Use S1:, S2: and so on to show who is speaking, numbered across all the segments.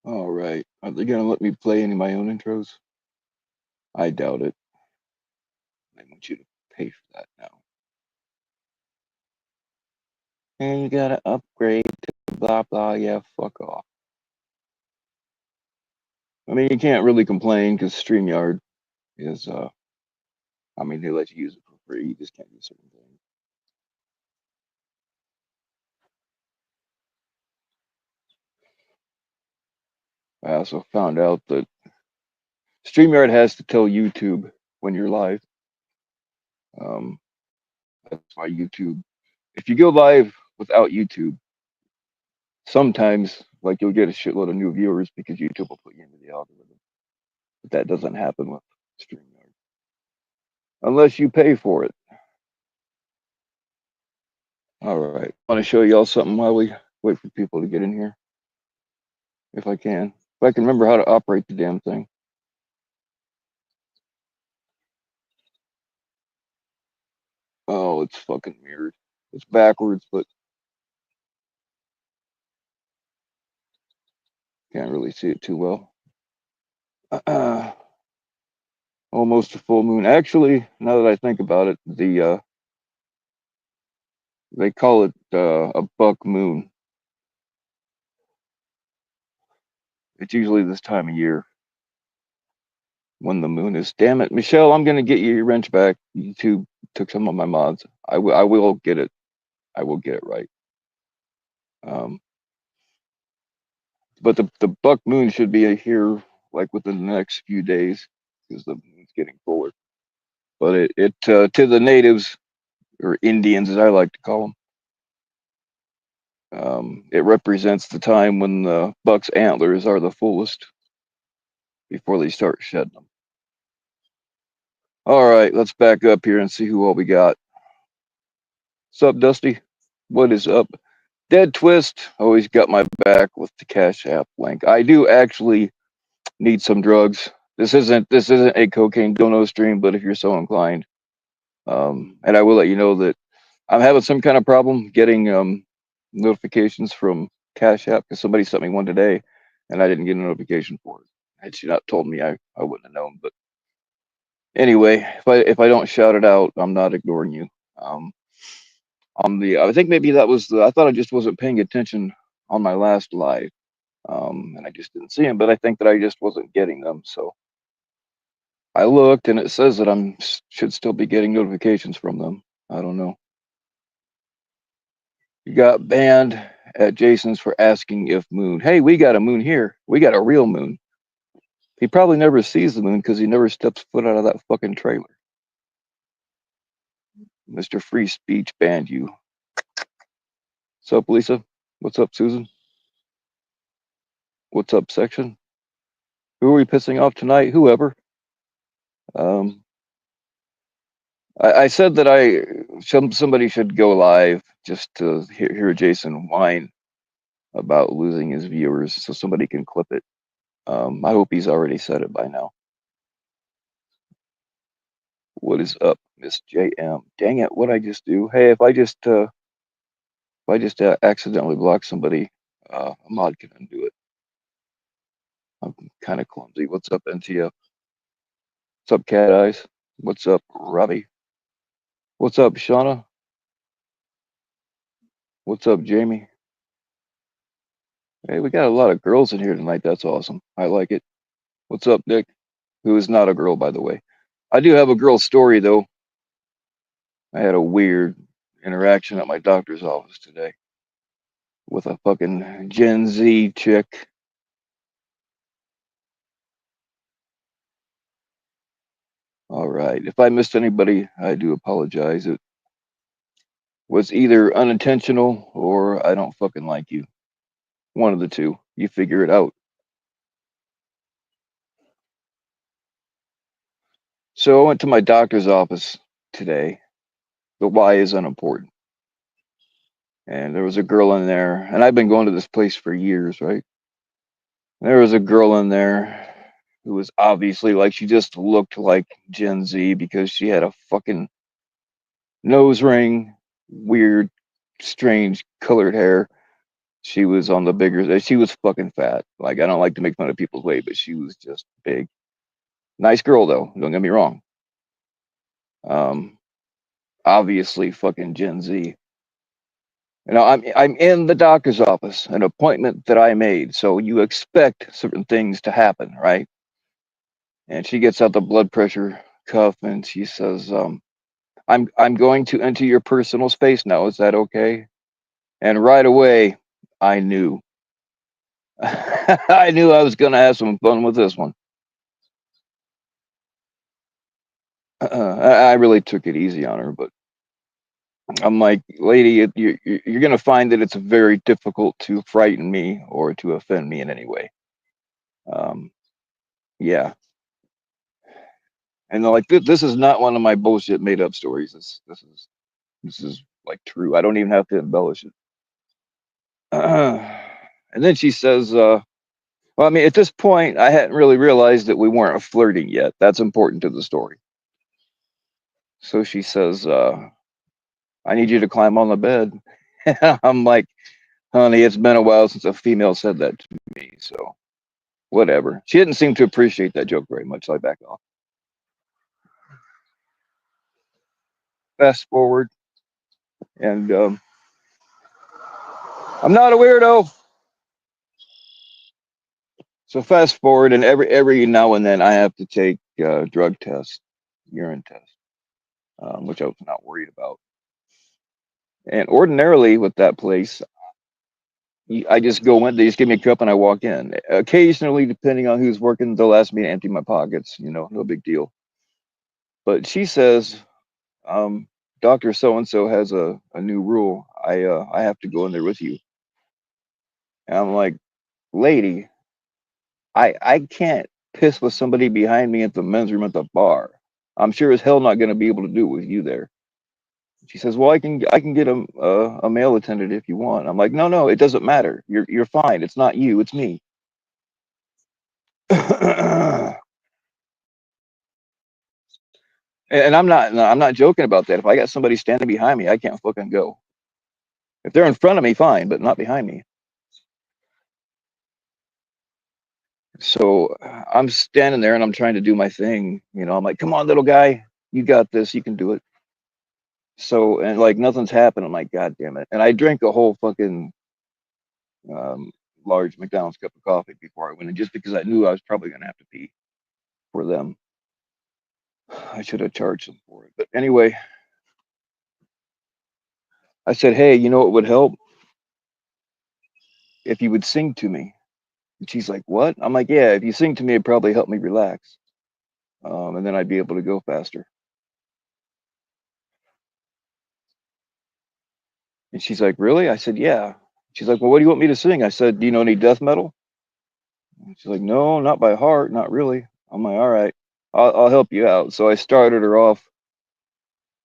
S1: All right. Are they gonna let me play any of my own intros? I doubt it. I want you to pay for that now. And you gotta upgrade to blah blah. Yeah, fuck off. I mean, you can't really complain because StreamYard is, I mean, they let you use it for free. You just can't do certain things. I also found out that StreamYard has to tell YouTube when you're live. Um, that's why YouTube, if you go live without YouTube, sometimes like you'll get a shitload of new viewers because YouTube will put you into the algorithm. But that doesn't happen with StreamYard unless you pay for it. All right. I want to show y'all something while we wait for people to get in here, if I can. If I can remember how to operate the damn thing. Oh, it's fucking weird. It's backwards, but can't really see it too well. Almost a full moon. Actually, now that I think about it, they call it a buck moon. It's usually this time of year when the moon is. Damn it, Michelle! I'm gonna get you your wrench back. YouTube took some of my mods. I will get it. I will get it right. Um, but the buck moon should be here like within the next few days because the moon's getting fuller. But it to the natives or Indians as I like to call them, it represents the time when the buck's antlers are the fullest before they start shedding them. All right, let's back up here and see who all we got. What's up, Dusty? What is up? Dead Twist always got my back with the Cash App link. I do actually need some drugs. This isn't a cocaine dono stream, but if you're so inclined, and I will let you know that I'm having some kind of problem getting notifications from Cash App because somebody sent me one today, and I didn't get a notification for it. Had she not told me, I wouldn't have known. But anyway, if I don't shout it out, I'm not ignoring you. Um, on the I think maybe that was the I thought I just wasn't paying attention on my last live, and I just didn't see them. But I think that I just wasn't getting them, so I looked, and it says that I'm should still be getting notifications from them. I don't know. You got banned at Jason's for asking if moon. Hey, we got a moon here. We got a real moon. He probably never sees the moon because he never steps foot out of that fucking trailer. Mr. Free Speech banned you. What's up, Lisa? What's up, Susan? What's up, section? Who are we pissing off tonight? Whoever. Um, I said that somebody should go live just to hear Jason whine about losing his viewers, so somebody can clip it. I hope he's already said it by now. What is up, Miss JM? Dang it! What I just do? Hey, if I just accidentally block somebody, a mod can undo it. I'm kind of clumsy. What's up, NTF? What's up, Cat Eyes? What's up, Robbie? What's up, Shauna? What's up, Jamie? Hey, we got a lot of girls in here tonight. That's awesome. I like it. What's up, Nick? Who is not a girl, by the way. I do have a girl story, though. I had a weird interaction at my doctor's office today with a fucking Gen Z chick. All right. If I missed anybody, I do apologize. It was either unintentional or I don't fucking like you. One of the two. You figure it out. So I went to my doctor's office today. The why is unimportant. And there was a girl in there, and I've been going to this place for years, right? There was a girl in there who was obviously like she just looked like Gen Z because she had a fucking nose ring, weird, strange colored hair. She was on the bigger. She was fucking fat. Like I don't like to make fun of people's weight, but she was just big. Nice girl though. Don't get me wrong. Um, obviously fucking Gen Z. I'm in the doctor's office, an appointment that I made. So you expect certain things to happen, right? And she gets out the blood pressure cuff and she says, I'm going to enter your personal space now. Is that okay? And right away, I knew. I knew I was gonna have some fun with this one. I really took it easy on her, but I'm like, lady, you're gonna find that it's very difficult to frighten me or to offend me in any way. Um, yeah, and like this is not one of my bullshit made up stories. This is like true. I don't even have to embellish it. And then she says, well, I mean, at this point, I hadn't really realized that we weren't flirting yet. That's important to the story. So she says, I need you to climb on the bed. I'm like, honey, it's been a while since a female said that to me. So whatever. She didn't seem to appreciate that joke very much. So I backed off. Fast forward, and I'm not a weirdo. So fast forward, and every now and then I have to take drug tests, urine tests, which I was not worried about. And ordinarily with that place, I just go in. They just give me a cup and I walk in. Occasionally, depending on who's working, they'll ask me to empty my pockets. No big deal. But she says, Doctor So and So has a new rule. I have to go in there with you. And I'm like, lady, I can't piss with somebody behind me at the men's room at the bar. I'm sure as hell not going to be able to do it with you there. She says, well, I can get a male attendant if you want. I'm like, no, it doesn't matter. You're fine. It's not you. It's me. And I'm not joking about that. If I got somebody standing behind me, I can't fucking go. If they're in front of me, fine, but not behind me. So I'm standing there and I'm trying to do my thing. I'm like, come on, little guy, you got this. You can do it. So and like nothing's happened. I'm like, God damn it. And I drank a whole fucking um, large McDonald's cup of coffee before I went in, just because I knew I was probably gonna have to pee for them. I should have charged them for it. But anyway, I said, hey, you know what would help if you would sing to me. And she's like, what? I'm like, yeah, if you sing to me, it'd probably help me relax. And then I'd be able to go faster. And she's like, really? I said, yeah. She's like, well, what do you want me to sing? I said, do you know any death metal? And she's like, no, not by heart, not really. I'm like, all right, I'll help you out. So I started her off,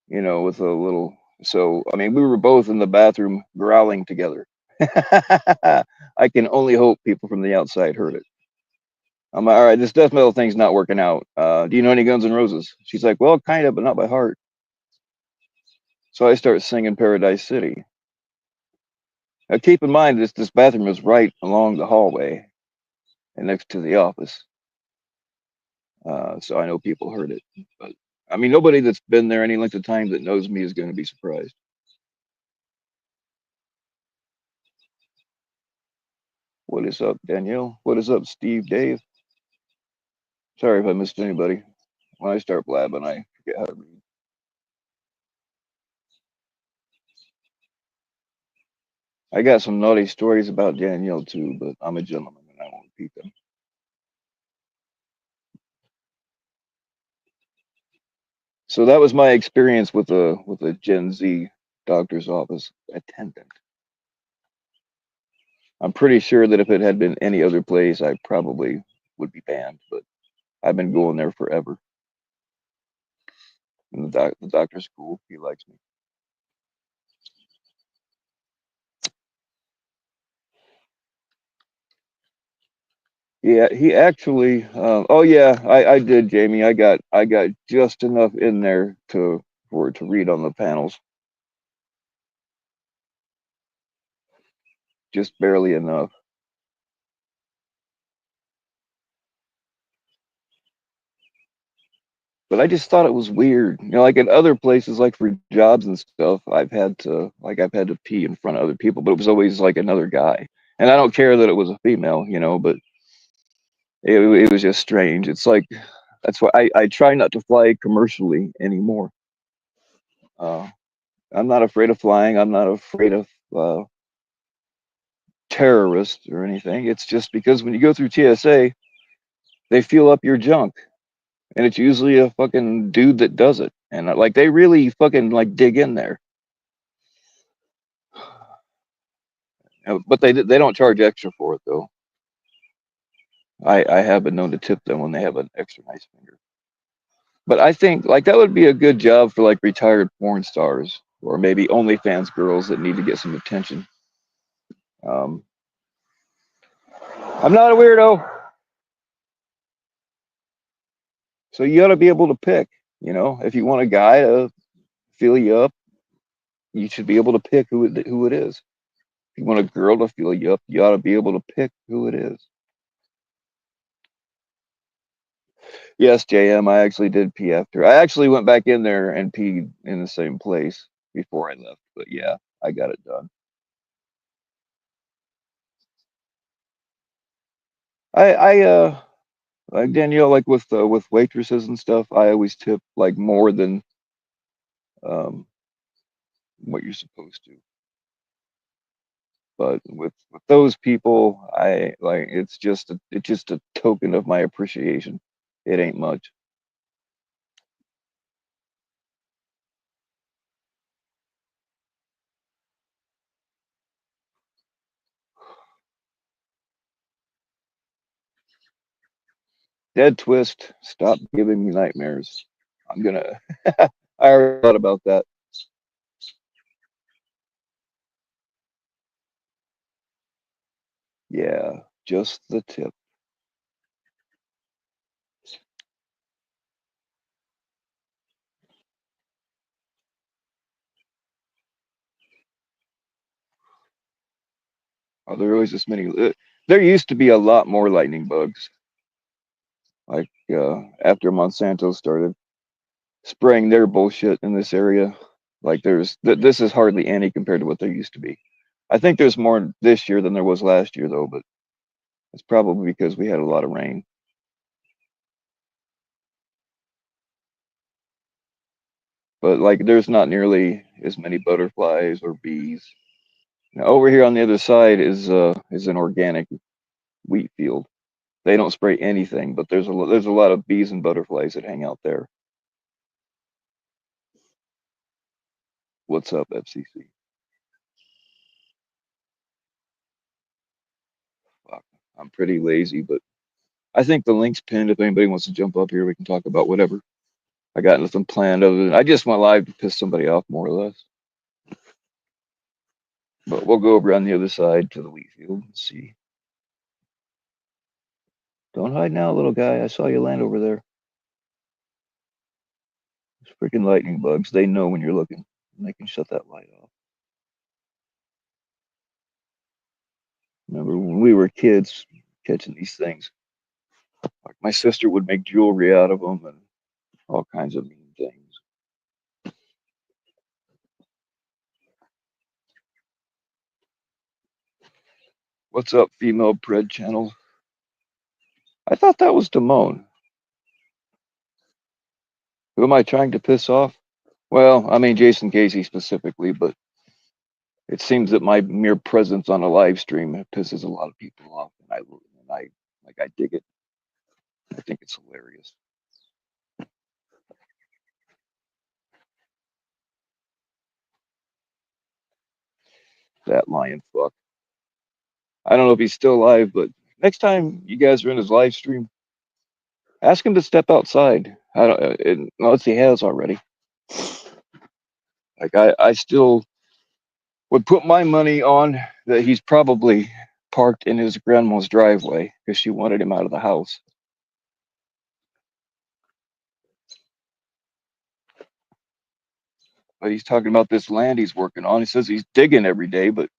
S1: with a little. So, I mean, we were both in the bathroom growling together. I can only hope people from the outside heard it. I'm like, all right, this death metal thing's not working out. Do you know any Guns N' Roses? She's like, well, kind of, but not by heart. So I start singing Paradise City. Now, keep in mind, this bathroom is right along the hallway and next to the office. So I know people heard it. But I mean, nobody that's been there any length of time that knows me is going to be surprised. What is up, Danielle? What is up, Steve, Dave? Sorry if I missed anybody. When I start blabbing, I forget how to read. I got some naughty stories about Danielle too, but I'm a gentleman and I won't repeat them. So that was my experience with a Gen Z doctor's office attendant. I'm pretty sure that if it had been any other place, I probably would be banned. But I've been going there forever. And the doctor's cool. He likes me. Yeah, he actually. Oh yeah, I did, Jamie. I got just enough in there to read on the panels. just barely enough. But I just thought it was weird. You know, like in other places, like for jobs and stuff, I've had to pee in front of other people, but it was always like another guy. And I don't care that it was a female, you know, but it was just strange. It's like that's why I try not to fly commercially anymore. Uh, I'm not afraid of flying. I'm not afraid of uh, terrorists or anything. It's just because when you go through TSA, they feel up your junk, and it's usually a fucking dude that does it, and like they really fucking like dig in there. But they don't charge extra for it though. I have been known to tip them when they have an extra nice finger. But I think like that would be a good job for like retired porn stars or maybe OnlyFans girls that need to get some attention. Um, I'm not a weirdo, so you got to be able to pick. You know, if you want a guy to feel you up, you should be able to pick who it is. If you want a girl to feel you up, you ought to be able to pick who it is. Yes, JM, I actually did pee after. I actually went back in there and peed in the same place before I left. But yeah, I got it done. I like Danielle, like with waitresses and stuff, I always tip like more than um what you're supposed to. But with those people, I like it's just a token of my appreciation. It ain't much. Dead twist, stop giving me nightmares. I'm gonna I already thought about that. Yeah, just the tip. Are there always this many? There used to be a lot more lightning bugs. Like after Monsanto started spraying their bullshit in this area, like this is hardly any compared to what there used to be. I think there's more this year than there was last year though, but it's probably because we had a lot of rain. But like there's not nearly as many butterflies or bees. Now, over here on the other side is an organic wheat field. They don't spray anything, but there's a lot of bees and butterflies that hang out there. What's up, FCC? Fuck, I'm pretty lazy, but I think the link's pinned. If anybody wants to jump up here, we can talk about whatever. I got nothing planned other than I just went live to piss somebody off more or less. But we'll go over on the other side to the wheat field and see. Don't hide now, little guy. I saw you land over there. It's freaking lightning bugs. They know when you're looking. And they can shut that light off. Remember when we were kids catching these things? Like my sister would make jewelry out of them and all kinds of mean things. What's up, female pred channel? I thought that was Damone. Who am I trying to piss off? Well, I mean Jason Casey specifically, but it seems that my mere presence on a live stream pisses a lot of people off, and I dig it. I think it's hilarious. That lion fuck. I don't know if he's still alive, but next time you guys are in his live stream, ask him to step outside. I don't, unless he has already. Like I still would put my money on that he's probably parked in his grandma's driveway because she wanted him out of the house. But he's talking about this land he's working on. He says he's digging every day, but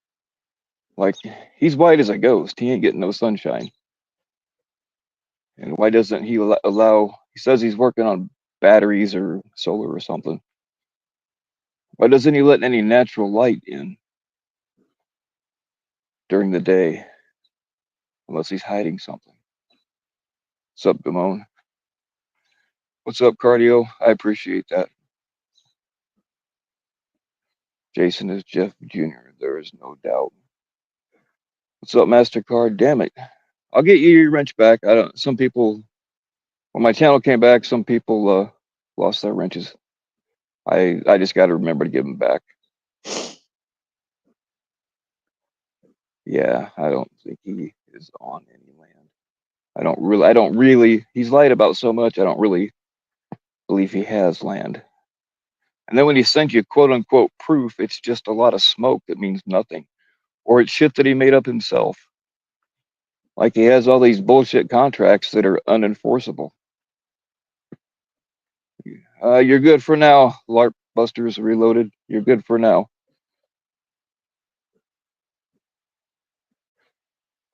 S1: Like, he's white as a ghost. He ain't getting no sunshine. And why doesn't he allow? He says he's working on batteries or solar or something. Why doesn't he let any natural light in during the day unless he's hiding something? What's up, Damone? What's up, Cardio? I appreciate that. Jason is Jeff Jr. There is no doubt. What's up, MasterCard? Damn it. I'll get you your wrench back. I don't. Some people, when my channel came back, some people lost their wrenches. I just got to remember to give them back. Yeah, I don't think he is on any land. I don't really, he's lied about so much, I don't really believe he has land. And then when he sends you quote unquote proof, it's just a lot of smoke that means nothing. Or it's shit that he made up himself. Like he has all these bullshit contracts that are unenforceable. You're good for now, LARP Busters Reloaded. You're good for now.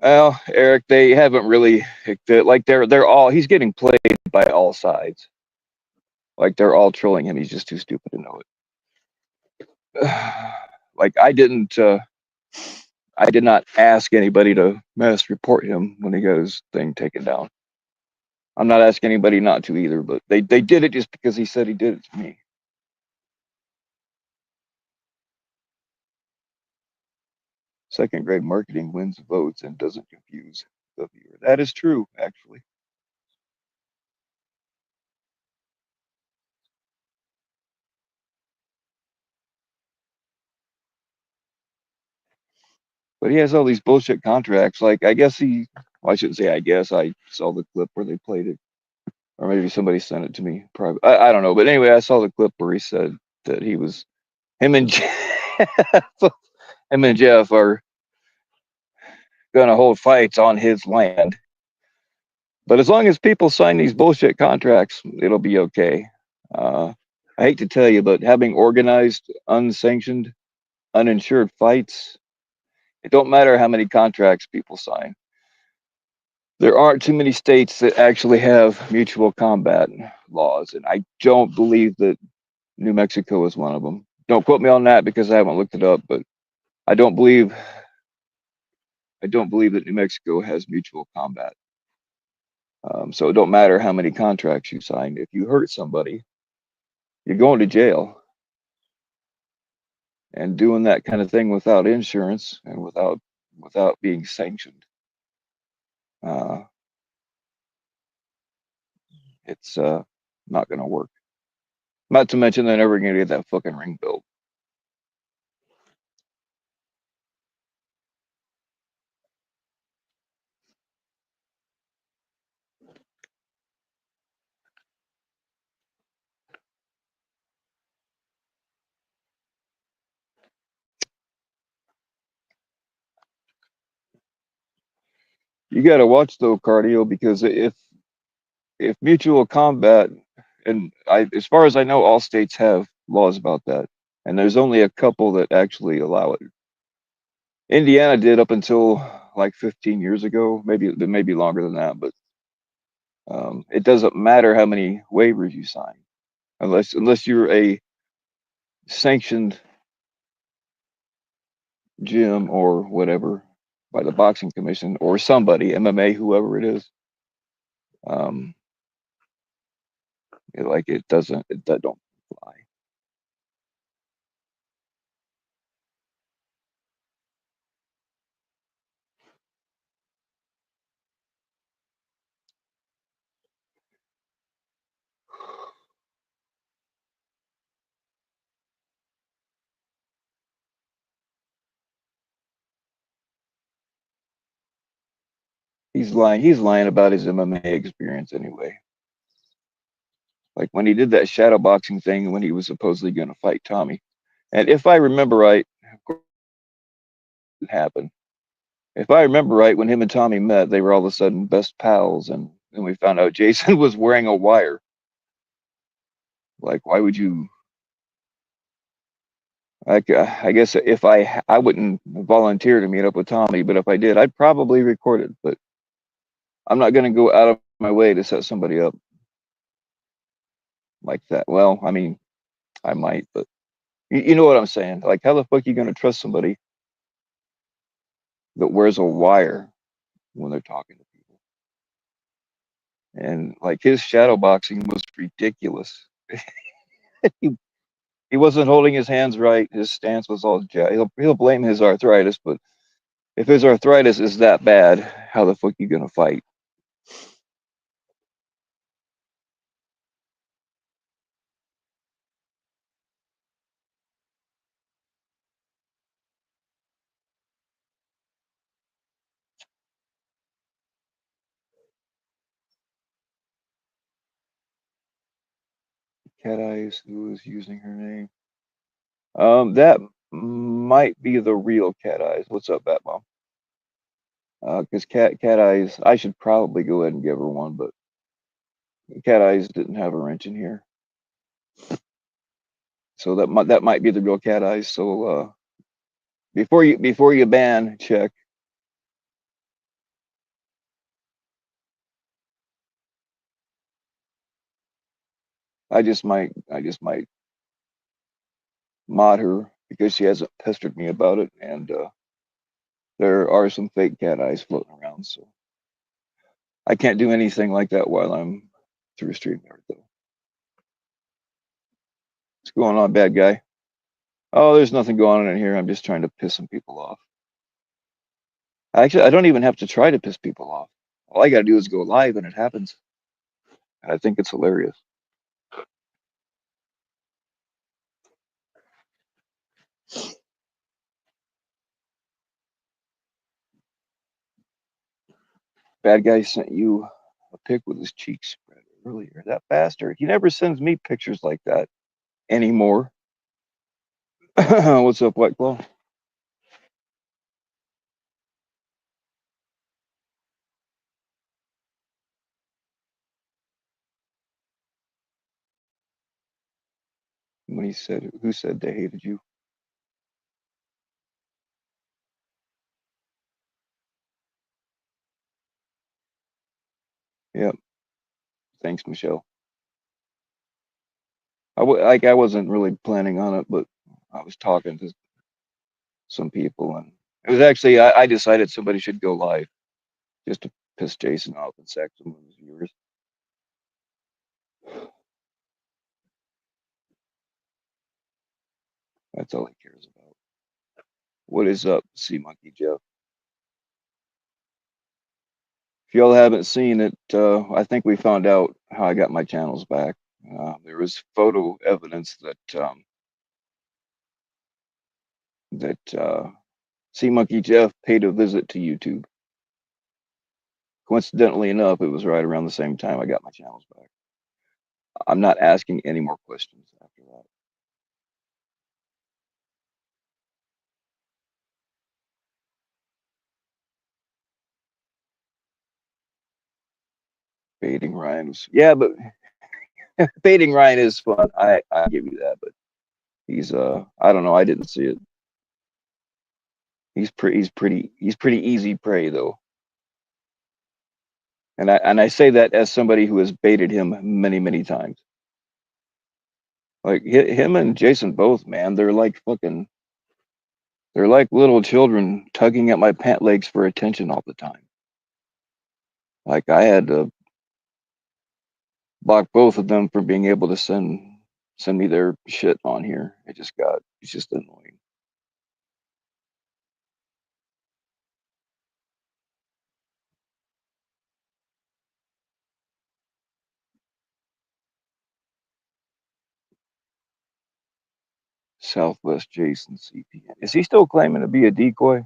S1: Well, Eric, they haven't really like they're all he's getting played by all sides. Like they're all trolling him. He's just too stupid to know it. Like I did not ask anybody to mass report him when he got his thing taken down. I'm not asking anybody not to either, but they did it just because he said he did it to me. Second grade marketing wins votes and doesn't confuse the viewer. That is true, actually. But he has all these bullshit contracts. Like I guess well, I shouldn't say I guess. I saw the clip where they played it. Or maybe somebody sent it to me private. I don't know. But anyway, I saw the clip where he said that him and him and Jeff are gonna hold fights on his land. But as long as people sign these bullshit contracts, it'll be okay. I hate to tell you, but having organized, unsanctioned, uninsured fights, it don't matter how many contracts people sign. There aren't too many states that actually have mutual combat laws, and I don't believe that New Mexico is one of them. Don't quote me on that because I haven't looked it up, but I don't believe that New Mexico has mutual combat. So it don't matter how many contracts you sign. If you hurt somebody, you're going to jail. And doing that kind of thing without insurance and without being sanctioned, uh, it's not going to work. Not to mention they're never going to get that fucking ring built. You got to watch though, Cardio, because if mutual combat, and as far as I know, all states have laws about that, and there's only a couple that actually allow it. Indiana did up until like 15 years ago, maybe longer than that, but it doesn't matter how many waivers you sign, unless you're a sanctioned gym or whatever by the boxing commission or somebody, MMA, whoever it is. Um, that don't fly. He's lying. He's lying about his MMA experience anyway. Like when he did that shadow boxing thing when he was supposedly going to fight Tommy. And if I remember right, of course it happened. If I remember right, when him and Tommy met, they were all of a sudden best pals, and then we found out Jason was wearing a wire. Like, why would you? I guess if I wouldn't volunteer to meet up with Tommy, but if I did, I'd probably record it. But I'm not going to go out of my way to set somebody up like that. Well, I mean, I might, but you know what I'm saying? Like, how the fuck are you going to trust somebody that wears a wire when they're talking to people? And like his shadow boxing was ridiculous. he, he wasn't holding his hands right. His stance was all he'll blame his arthritis, but if his arthritis is that bad, how the fuck are you going to fight? Cat Eyes, who is using her name? That might be the real Cat Eyes. What's up, Batmom? Because Cat Eyes, I should probably go ahead and give her one, but Cat Eyes didn't have a wrench in here, so that might be the real Cat Eyes. So before you ban, check. I just might mod her because she hasn't pestered me about it, and there are some fake Cat Eyes floating around, so I can't do anything like that while I'm through StreamYard though. What's going on, bad guy? Oh, there's nothing going on in here. I'm just trying to piss some people off. Actually, I don't even have to try to piss people off. All I got to do is go live and it happens. And I think it's hilarious. Bad guy sent you a pic with his cheeks spread earlier. That bastard. He never sends me pictures like that anymore. What's up, White Claw? When he said, who said they hated you? Yep. Thanks, Michelle. I wasn't really planning on it, but I was talking to some people, and it was actually I decided somebody should go live just to piss Jason off and sack some of his viewers. That's all he cares about. What is up, Sea Monkey Jeff? If y'all haven't seen it, I think we found out how I got my channels back. There was photo evidence that Sea Monkey Jeff paid a visit to YouTube. Coincidentally enough, it was right around the same time I got my channels back. I'm not asking any more questions after that. Baiting Ryan was, yeah, but baiting Ryan is fun. I give you that, but he's I don't know. I didn't see it. He's pretty easy prey though. And I say that as somebody who has baited him many times. Like him and Jason both, man, they're like little children tugging at my pant legs for attention all the time. Like I had to block both of them from being able to send me their shit on here. It's just annoying. Southwest Jason CPN. Is he still claiming to be a decoy?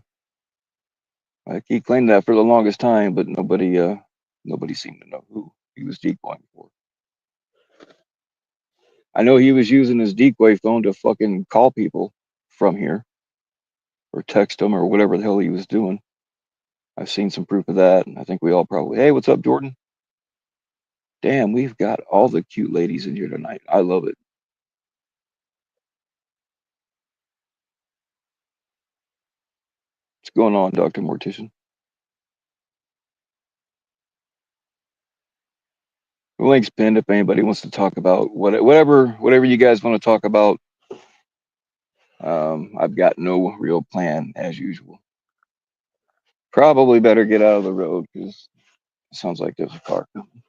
S1: Like he claimed that for the longest time, but nobody seemed to know who he was decoying for. I know he was using his decoy phone to fucking call people from here or text them or whatever the hell he was doing. I've seen some proof of that, and I think we all probably. Hey, what's up, Jordan? Damn, we've got all the cute ladies in here tonight. I love it. What's going on, Dr. Mortician? The link's pinned if anybody wants to talk about whatever you guys want to talk about. I've got no real plan as usual. Probably better get out of the road because it sounds like there's a car coming.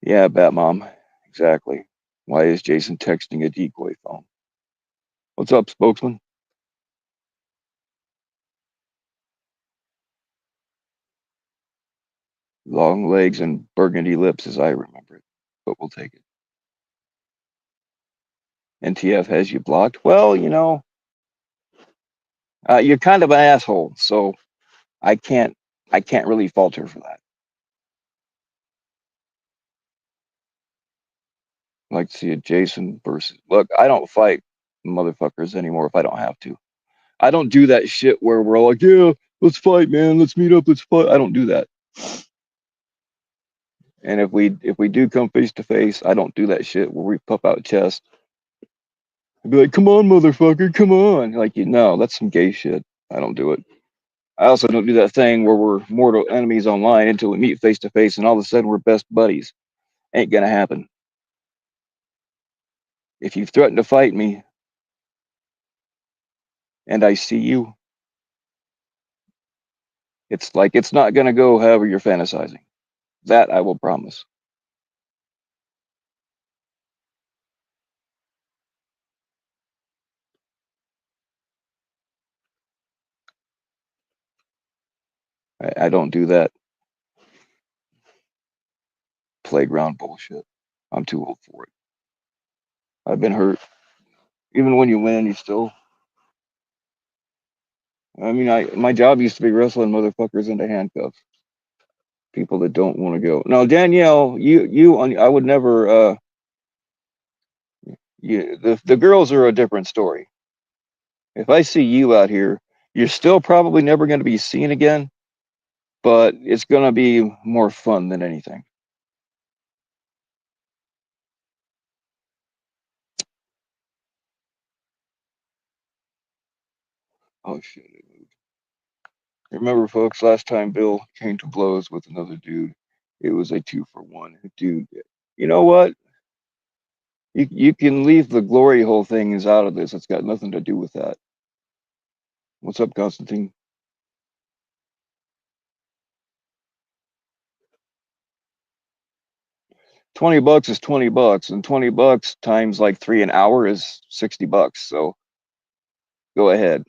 S1: Yeah, Batmom. Exactly. Why is Jason texting a decoy phone? What's up, spokesman? Long legs and burgundy lips, as I remember it. But we'll take it. NTF has you blocked. Well, you're kind of an asshole, so I can't I can't really fault her for that. I like to see a Jason versus. Look, I don't fight motherfuckers anymore if I don't have to. I don't do that shit where we're all like, yeah, let's fight, man. Let's meet up. Let's fight. I don't do that. And if we do come face to face, I don't do that shit where we puff out chest. I'd be like, come on, motherfucker, come on. Like, no, that's some gay shit. I don't do it. I also don't do that thing where we're mortal enemies online until we meet face to face and all of a sudden we're best buddies. Ain't gonna happen. If you threaten to fight me and I see you, it's like it's not gonna go however you're fantasizing. That I will promise. I don't do that playground bullshit. I'm too old for it. I've been hurt. Even when you win, you still. I mean, my job used to be wrestling motherfuckers into handcuffs. People that don't want to go. No, Danielle, I would never. The girls are a different story. If I see you out here, you're still probably never going to be seen again, but it's going to be more fun than anything. Oh shit! Remember, folks, last time Bill came to blows with another dude, it was a 2-for-1. Dude, you know what? You can leave the glory hole things out of this. It's got nothing to do with that. What's up, Constantine? 20 bucks is 20 bucks, and 20 bucks times like 3 an hour is 60 bucks. So go ahead.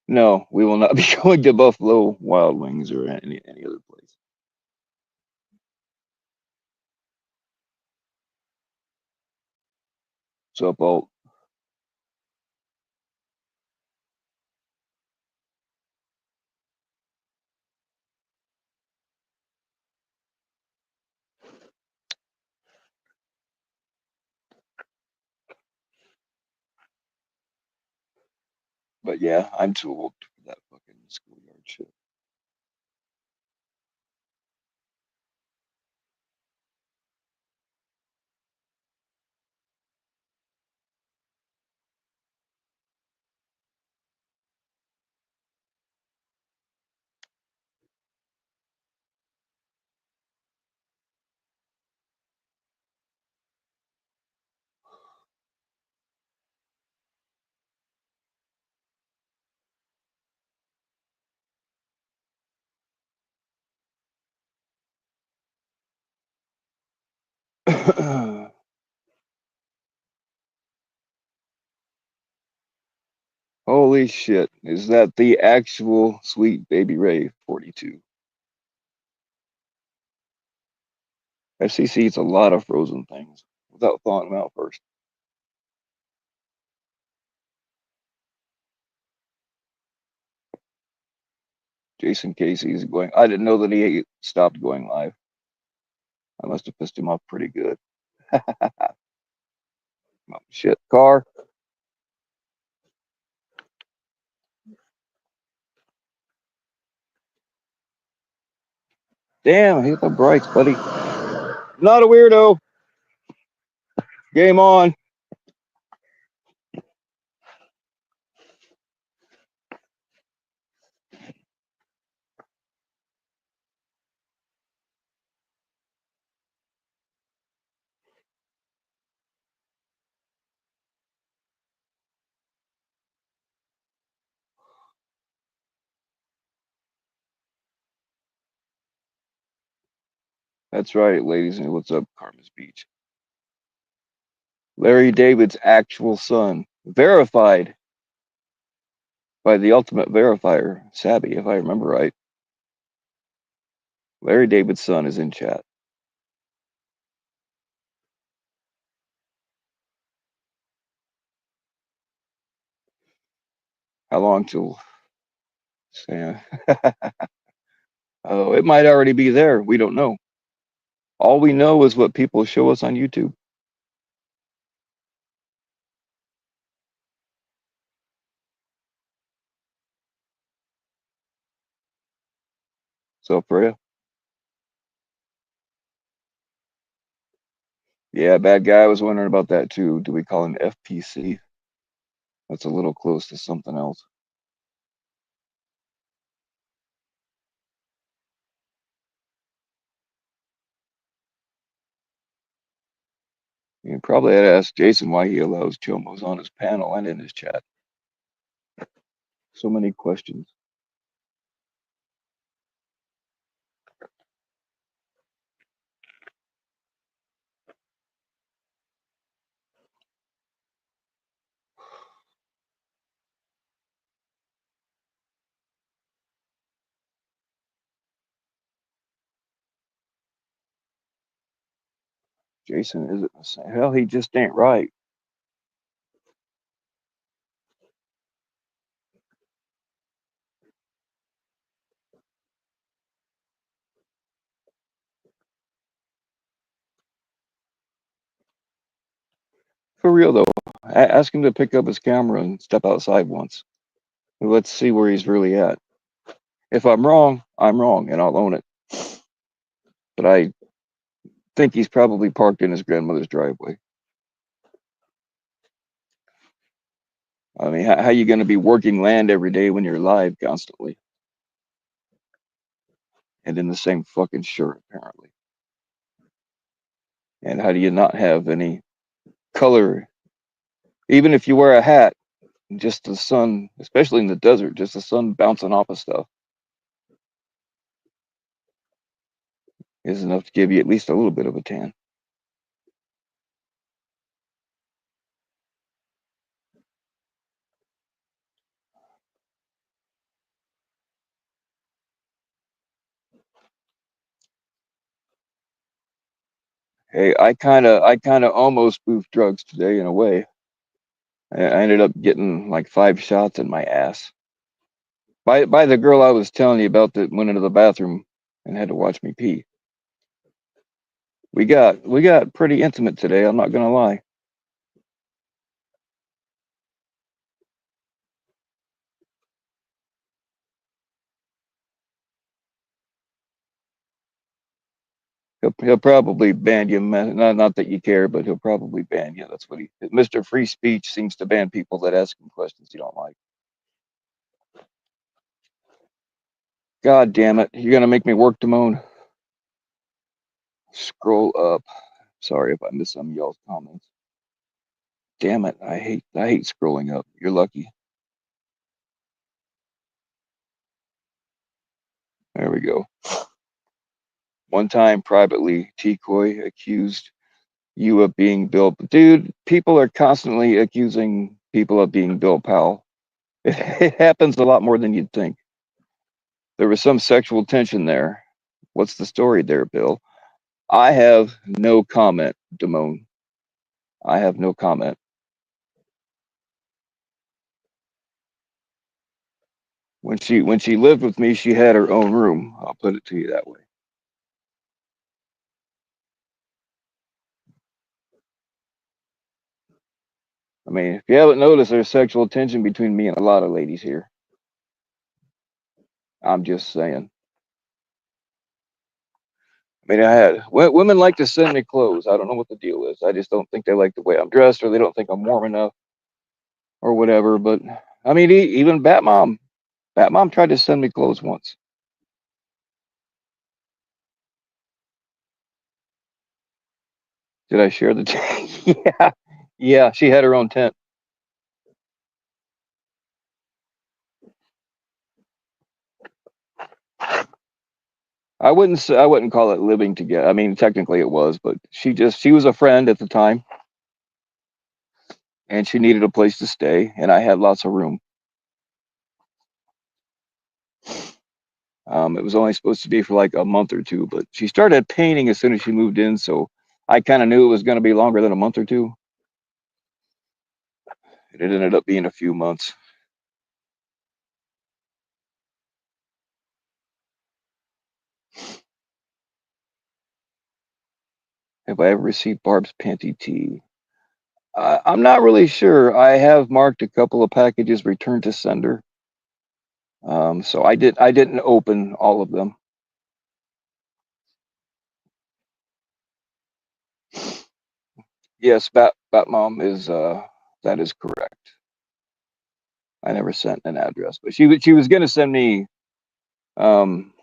S1: No, we will not be going to Buffalo Wild Wings or any other place. So, Bolt. But yeah, I'm too old for that fucking schoolyard shit. Holy shit. Is that the actual Sweet Baby Ray 42? FCC eats a lot of frozen things without thawing them out first. Jason Casey's going. I didn't know that he stopped going live. I must have pissed him off pretty good. Oh, shit. Car. Damn, I hit the brakes, buddy. Not a weirdo. Game on. That's right, ladies and what's up, Carmen's Beach? Larry David's actual son, verified by the ultimate verifier, Sabby, if I remember right. Larry David's son is in chat. How long till? Oh, it might already be there. We don't know. All we know is what people show us on YouTube. So for you, yeah, bad guy. I was wondering about that too. Do we call him FPC? That's a little close to something else. You probably had to ask Jason why he allows Chomos on his panel and in his chat. So many questions. Jason isn't the same. Hell, he just ain't right. For real though, ask him to pick up his camera and step outside once. Let's see where he's really at. If I'm wrong, and I'll own it. But I think he's probably parked in his grandmother's driveway. I mean, how you going to be working land every day when you're live constantly and in the same fucking shirt apparently? And how do you not have any color? Even if you wear a hat, just the sun, especially in the desert, just the sun bouncing off of stuff is enough to give you at least a little bit of a tan. Hey, I kind of almost spoofed drugs today in a way. I ended up getting like 5 shots in my ass by the girl I was telling you about that went into the bathroom and had to watch me pee. We got pretty intimate today. I'm not gonna lie. He'll probably ban you. Not that you care, but he'll probably ban you. That's what he. Mr. Free Speech seems to ban people that ask him questions he don't like. God damn it! You're gonna make me work, Damone. Scroll up. Sorry if I missed some of y'all's comments. Damn it! I hate scrolling up. You're lucky. There we go. One time, privately, T-Coy accused you of being Bill. Dude, people are constantly accusing people of being Bill Powell. It happens a lot more than you'd think. There was some sexual tension there. What's the story there, Bill? I have no comment, Damone. I have no comment. When she lived with me, she had her own room. I'll put it to you that way. I mean, if you haven't noticed, there's sexual tension between me and a lot of ladies here. I'm just saying. mean, I had women like to send me clothes. I don't know what the deal is. I just don't think they like the way I'm dressed, or they don't think I'm warm enough, or whatever. But I mean, even Bat Mom tried to send me clothes once. Did I share the? Yeah, yeah. She had her own tent. I wouldn't call it living together. I mean, technically it was, but she was a friend at the time, and she needed a place to stay, and I had lots of room. It was only supposed to be for like a month or two, but she started painting as soon as she moved in, so I kind of knew it was going to be longer than a month or two. It ended up being a few months. Have I ever received Barb's panty tea? I'm not really sure. I have marked a couple of packages returned to sender. So I didn't open all of them. Yes, Bat Mom is that is correct. I never sent an address, but she was gonna send me um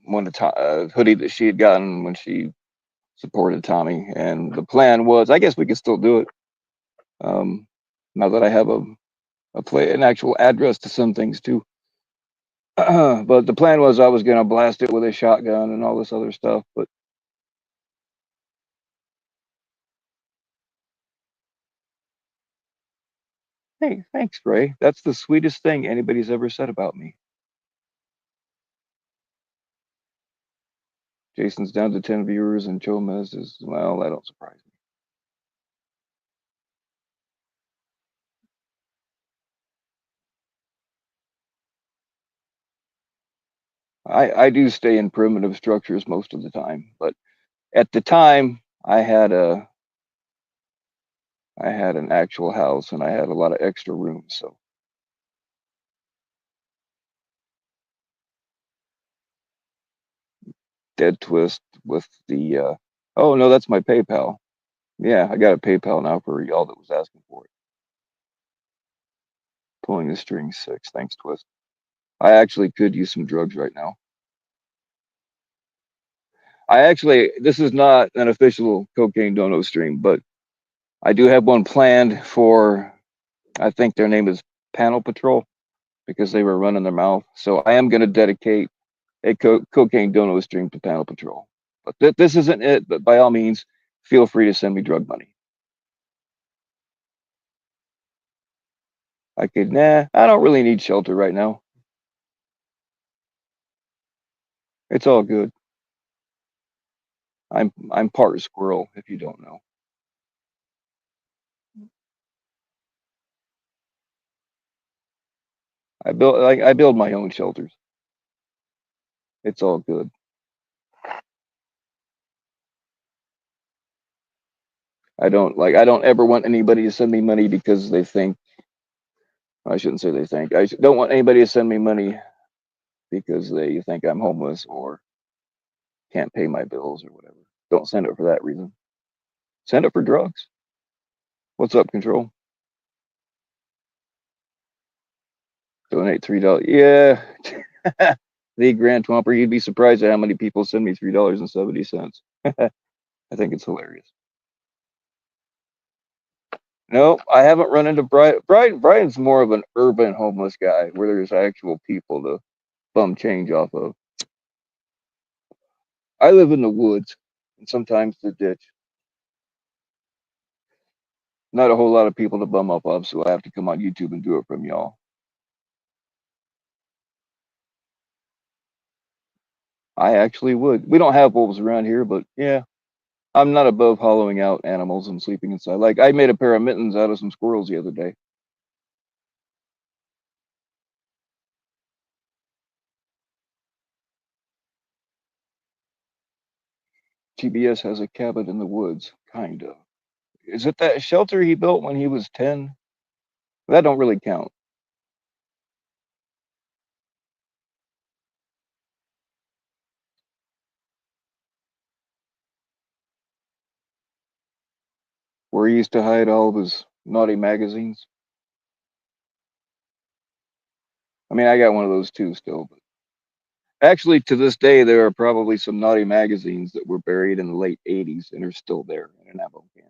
S1: one hoodie that she had gotten when she supported Tommy, and the plan was, I guess we could still do it. Um, Now that I have an actual address to send things to. But the plan was I was gonna blast it with a shotgun and all this other stuff. But hey, thanks, Ray. That's the sweetest thing anybody's ever said about me. Jason's down to 10 viewers, and Chomez is, well, that don't surprise me. I do stay in primitive structures most of the time, but at the time I had an actual house and I had a lot of extra room. So dead twist with the oh no, that's my PayPal. Yeah, I got a PayPal now for y'all that was asking for it. Pulling the string six. Thanks, Twist. I actually could use some drugs right now. This is not an official cocaine dono stream, but I do have one planned for, I think their name is Panel Patrol, because they were running their mouth. So I am going to dedicate a cocaine dono stream to Panel Patrol. But this isn't it, but by all means, feel free to send me drug money. I don't really need shelter right now. It's all good. I'm part squirrel, if you don't know. I build my own shelters. It's all good. I don't ever want anybody to send me money because they think, I shouldn't say they think. Don't want anybody to send me money because they think I'm homeless or can't pay my bills or whatever. Don't send it for that reason. Send it for drugs. What's up, Control? Donate $3. Yeah. The Grand Twomper, you'd be surprised at how many people send me $3.70. I think it's hilarious. No, I haven't run into Brian. Brian's more of an urban homeless guy where there's actual people to bum change off of. I live in the woods and sometimes the ditch. Not a whole lot of people to bum up of, so I have to come on YouTube and do it from y'all. I actually would. We don't have wolves around here, but yeah, I'm not above hollowing out animals and sleeping inside. Like I made a pair of mittens out of some squirrels the other day. TBS has a cabin in the woods, kind of. Is it that shelter he built when he was 10? That don't really count. where he used to hide all of his naughty magazines. I mean, I got one of those too still, but actually, to this day, there are probably some naughty magazines that were buried in the late '80s and are still there in an ammo can.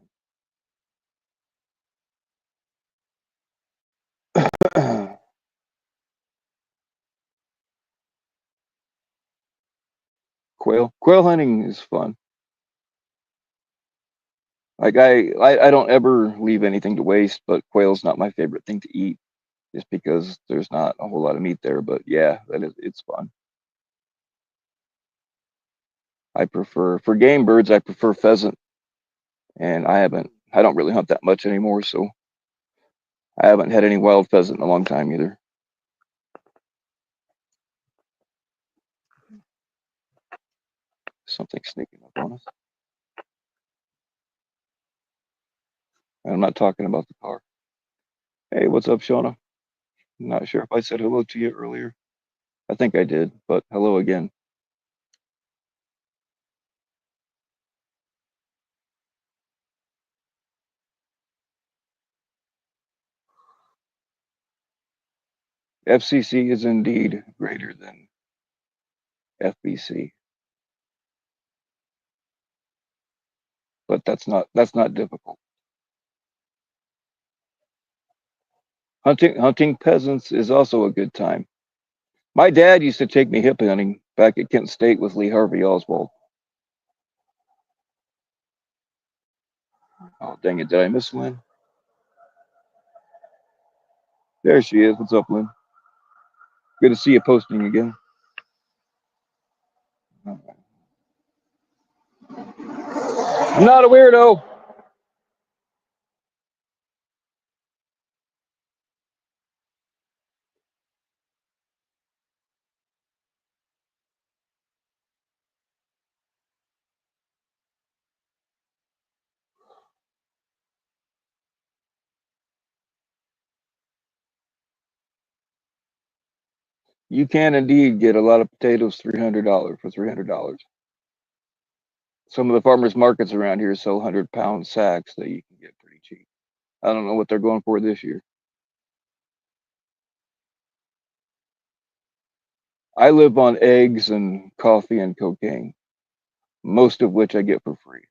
S1: Quail hunting is fun. Like I don't ever leave anything to waste, but quail's not my favorite thing to eat, just because there's not a whole lot of meat there. But yeah, it's fun. I prefer for game birds, I prefer pheasant, and I don't really hunt that much anymore, so I haven't had any wild pheasant in a long time either. Something sneaking up on us. And I'm not talking about the car. Hey, what's up, Shauna? I'm not sure if I said hello to you earlier. I think I did, but hello again. FCC is indeed greater than FBC, but that's not difficult. Hunting peasants is also a good time. My dad used to take me hip hunting back at Kent State with Lee Harvey Oswald. Oh, dang it, did I miss Lynn? There she is. What's up, Lynn? Good to see you posting again. I'm not a weirdo. You can indeed get a lot of potatoes $300 for $300. Some of the farmers markets around here sell 100-pound sacks that you can get pretty cheap. I don't know what they're going for this year. I live on eggs and coffee and cocaine, most of which I get for free.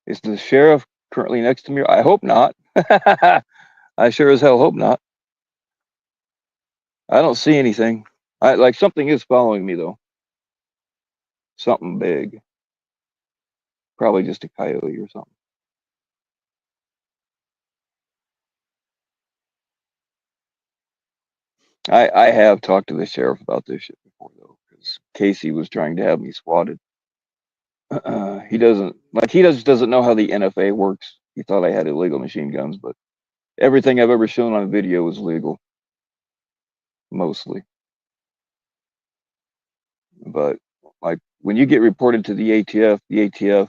S1: Is the sheriff currently next to me? I hope not. I sure as hell hope not. I don't see anything. I like something is following me though. Something big. Probably just a coyote or something. I have talked to the sheriff about this shit before though, because Casey was trying to have me swatted. He doesn't know how the NFA works. He thought I had illegal machine guns, but everything I've ever shown on video is legal, mostly. But like when you get reported to the ATF,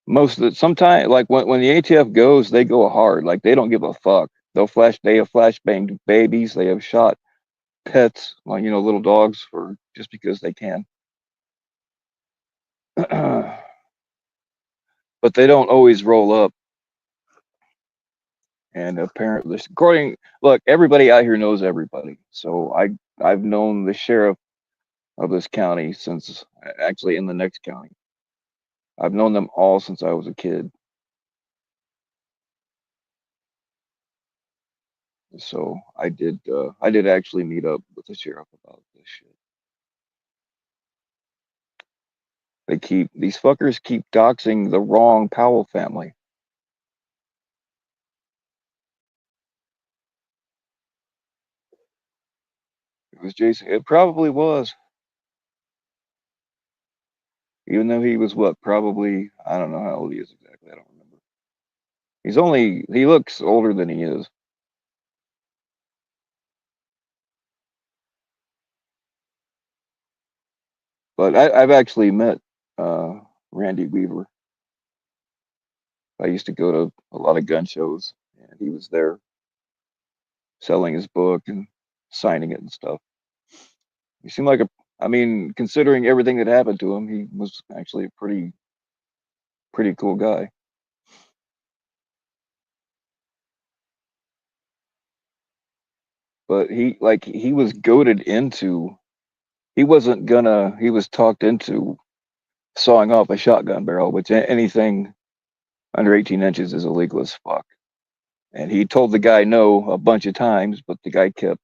S1: most of the sometimes like when the ATF goes, they go hard. Like they don't give a fuck. They have flashbanged babies. They have shot pets, like little dogs for just because they can. But they don't always roll up. And apparently, look, everybody out here knows everybody. So I've known the sheriff of this county since actually in the next county. I've known them all since I was a kid. So I did actually meet up with the sheriff about this shit. These fuckers keep doxing the wrong Powell family. It was Jason. It probably was. Even though he was what, probably, I don't know how old he is exactly. I don't remember. He looks older than he is. But I've actually met Randy Weaver. I used to go to a lot of gun shows, and he was there selling his book and signing it and stuff. He seemed like I mean, considering everything that happened to him, he was actually a pretty Pretty cool guy. But he was goaded into, he wasn't gonna, he was talked into sawing off a shotgun barrel, which anything under 18 inches is illegal as fuck. And he told the guy no a bunch of times, but the guy kept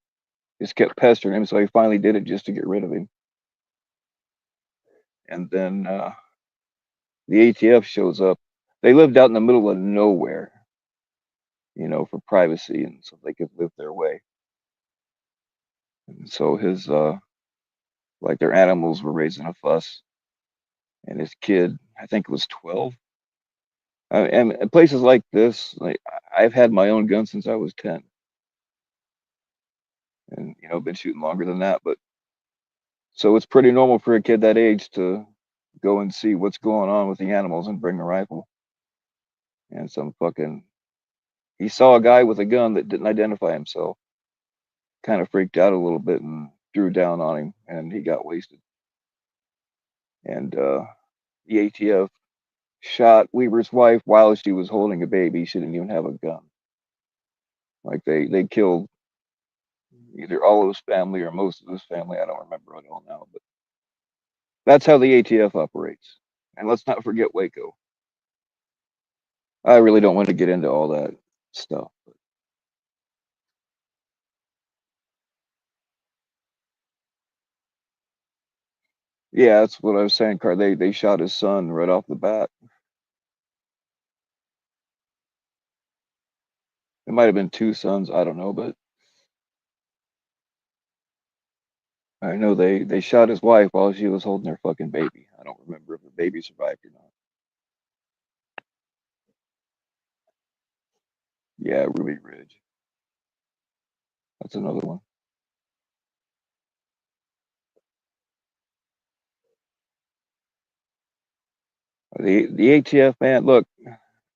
S1: pestering him, so he finally did it just to get rid of him. And then the ATF shows up. They lived out in the middle of nowhere, for privacy and so they could live their way. And so his like their animals were raising a fuss, and his kid, I think it was 12. And places like this, like I've had my own gun since I was 10, and been shooting longer than that. But so it's pretty normal for a kid that age to go and see what's going on with the animals and bring a rifle. And some fucking he saw a guy with a gun that didn't identify himself, kind of freaked out a little bit and drew down on him, and he got wasted. And the ATF shot Weaver's wife while she was holding a baby. She didn't even have a gun. Like they killed either all of his family or most of his family. I don't remember it all now, but that's how the ATF operates. And let's not forget Waco. I really don't want to get into all that stuff. But yeah, that's what I was saying, Car. They shot his son right off the bat. It might have been two sons, I don't know, but I know they shot his wife while she was holding their fucking baby. I don't remember if the baby survived or not. Yeah, Ruby Ridge. That's another one. The ATF man, look,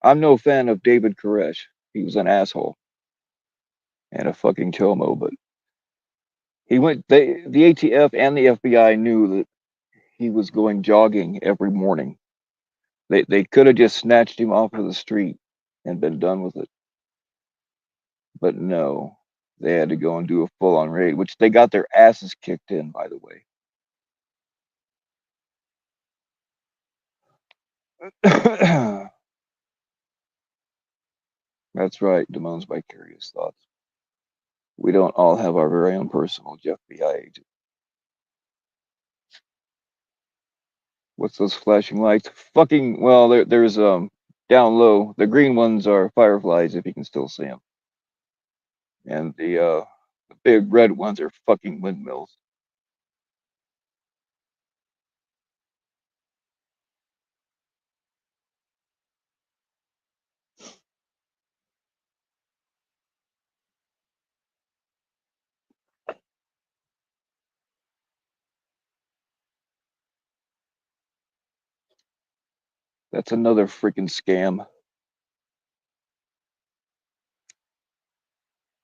S1: I'm no fan of David Koresh. He was an asshole and a fucking chomo, but the ATF and the FBI knew that he was going jogging every morning. They could have just snatched him off of the street and been done with it. But no, they had to go and do a full on raid, which they got their asses kicked in, by the way. That's right, Damone's vicarious thoughts. We don't all have our very own personal FBI agent. What's those flashing lights? Fucking well, there's down low. The green ones are fireflies, if you can still see them, and the big red ones are fucking windmills. That's another freaking scam.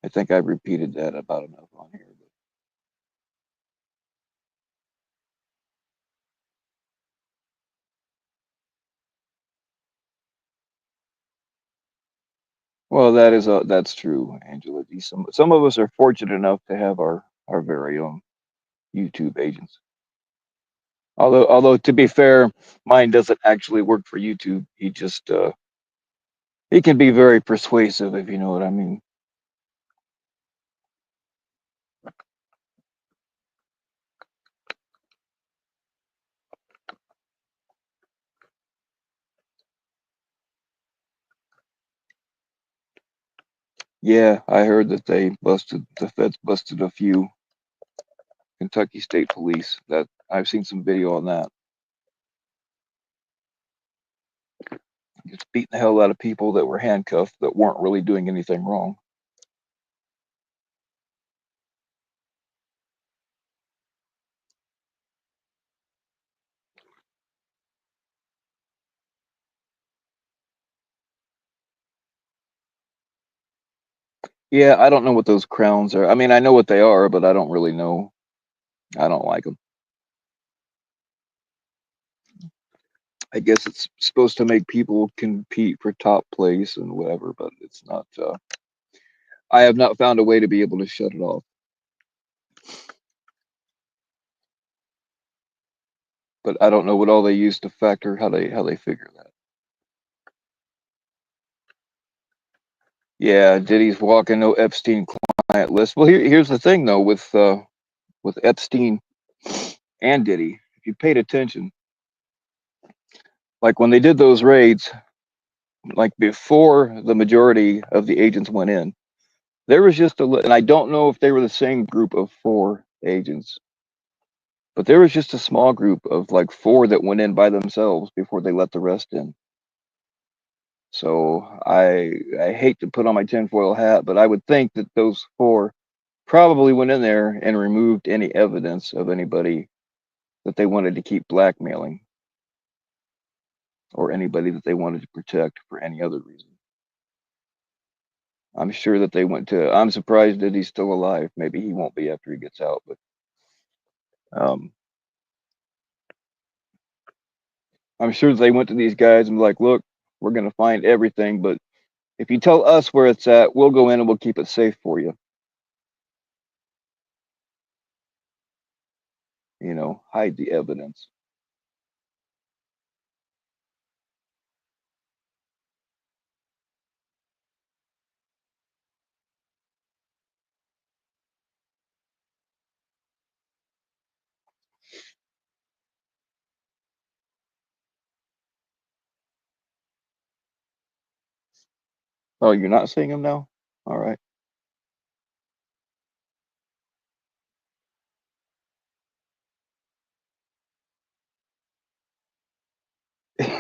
S1: I think I've repeated that about enough on here. But, well, that's true, Angela. Some of us are fortunate enough to have our very own YouTube agents. Although to be fair, mine doesn't actually work for YouTube. He can be very persuasive, if you know what I mean. Yeah, I heard that the feds busted a few Kentucky State Police. That I've seen some video on that. Just beating the hell out of people that were handcuffed that weren't really doing anything wrong. Yeah, I don't know what those crowns are. I mean, I know what they are, but I don't really know. I don't like them. I guess it's supposed to make people compete for top place and whatever, but it's not. I have not found a way to be able to shut it off. But I don't know what all they use to factor how they figure that. Yeah, Diddy's walking no Epstein client list. Well, here's the thing though with Epstein and Diddy. If you paid attention, like when they did those raids, like before the majority of the agents went in, there was just and I don't know if they were the same group of four agents, but there was just a small group of like four that went in by themselves before they let the rest in. So I hate to put on my tinfoil hat, but I would think that those four probably went in there and removed any evidence of anybody that they wanted to keep blackmailing or anybody that they wanted to protect for any other reason. I'm sure that they went to. I'm surprised that he's still alive. Maybe he won't be after he gets out, but um, I'm sure they went to these guys and be like, look, we're going to find everything, but if you tell us where it's at, we'll go in and we'll keep it safe for you. You know, hide the evidence. Oh, you're not seeing him now? All right.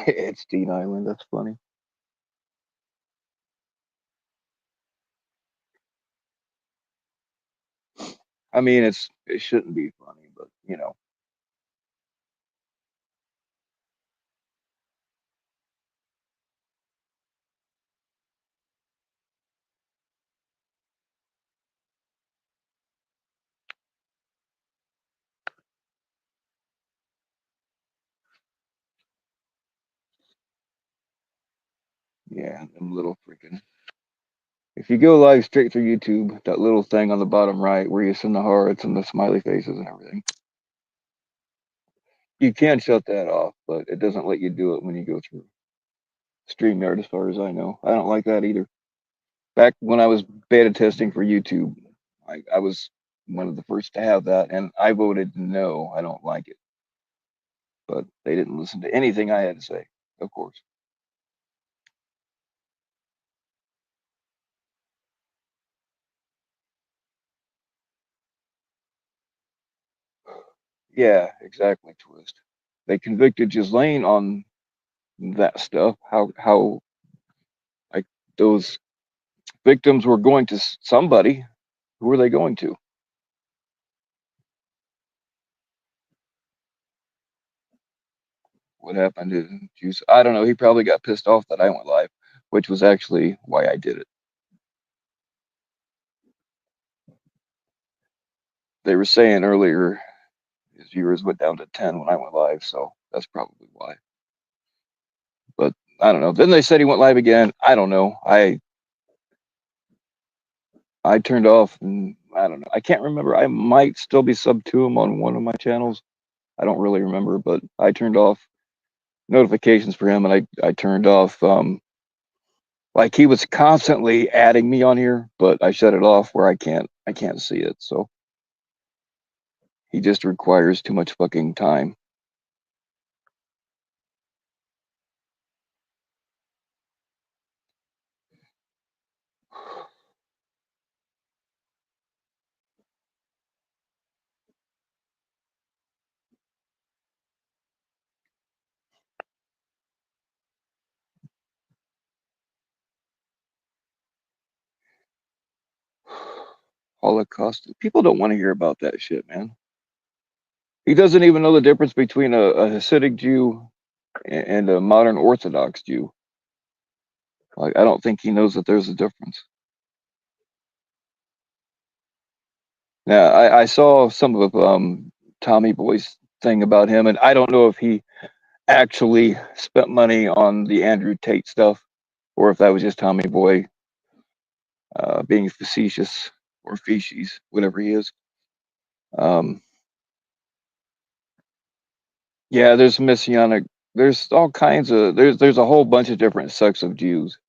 S1: It's Dean Island. That's funny. I mean, it shouldn't be funny, but you know, yeah, them little freaking. If you go live straight through YouTube, that little thing on the bottom right where you send the hearts and the smiley faces and everything, you can shut that off, but it doesn't let you do it when you go through StreamYard, as far as I know. I don't like that either. Back when I was beta testing for YouTube, I was one of the first to have that, and I voted no, I don't like it. But they didn't listen to anything I had to say, of course. Yeah, exactly, Twist. They convicted Ghislaine on that stuff. How like those victims were going to somebody. Who were they going to? What happened to Juice? I don't know. He probably got pissed off that I went live, which was actually why I did it. They were saying earlier his viewers went down to 10 when I went live, so that's probably why. But I don't know. Then they said he went live again. I don't know. I turned off, and I don't know. I can't remember. I might still be sub to him on one of my channels. I don't really remember, but I turned off notifications for him, and I turned off like he was constantly adding me on here, but I shut it off where I can't see it. So he just requires too much fucking time. Holocaust. People don't want to hear about that shit, man. He doesn't even know the difference between a Hasidic Jew and a modern Orthodox Jew. Like, I don't think he knows that there's a difference. Now, I saw some of Tommy Boy's thing about him, and I don't know if he actually spent money on the Andrew Tate stuff, or if that was just Tommy Boy being facetious or feces, whatever he is. Um, yeah, there's messianic. There's all kinds of there's a whole bunch of different sects of Jews.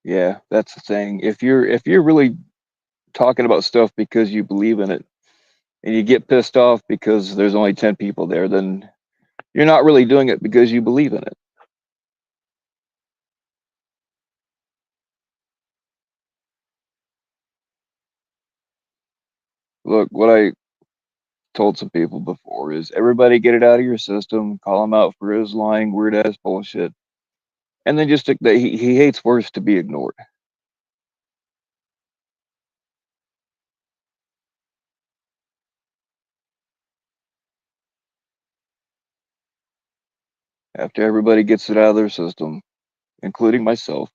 S1: Yeah, that's the thing. If you're really talking about stuff because you believe in it, and you get pissed off because there's only 10 people there, then you're not really doing it because you believe in it. Look, what I told some people before is everybody get it out of your system, call him out for his lying, weird ass bullshit, and then just stick that he hates worse to be ignored. After everybody gets it out of their system, including myself,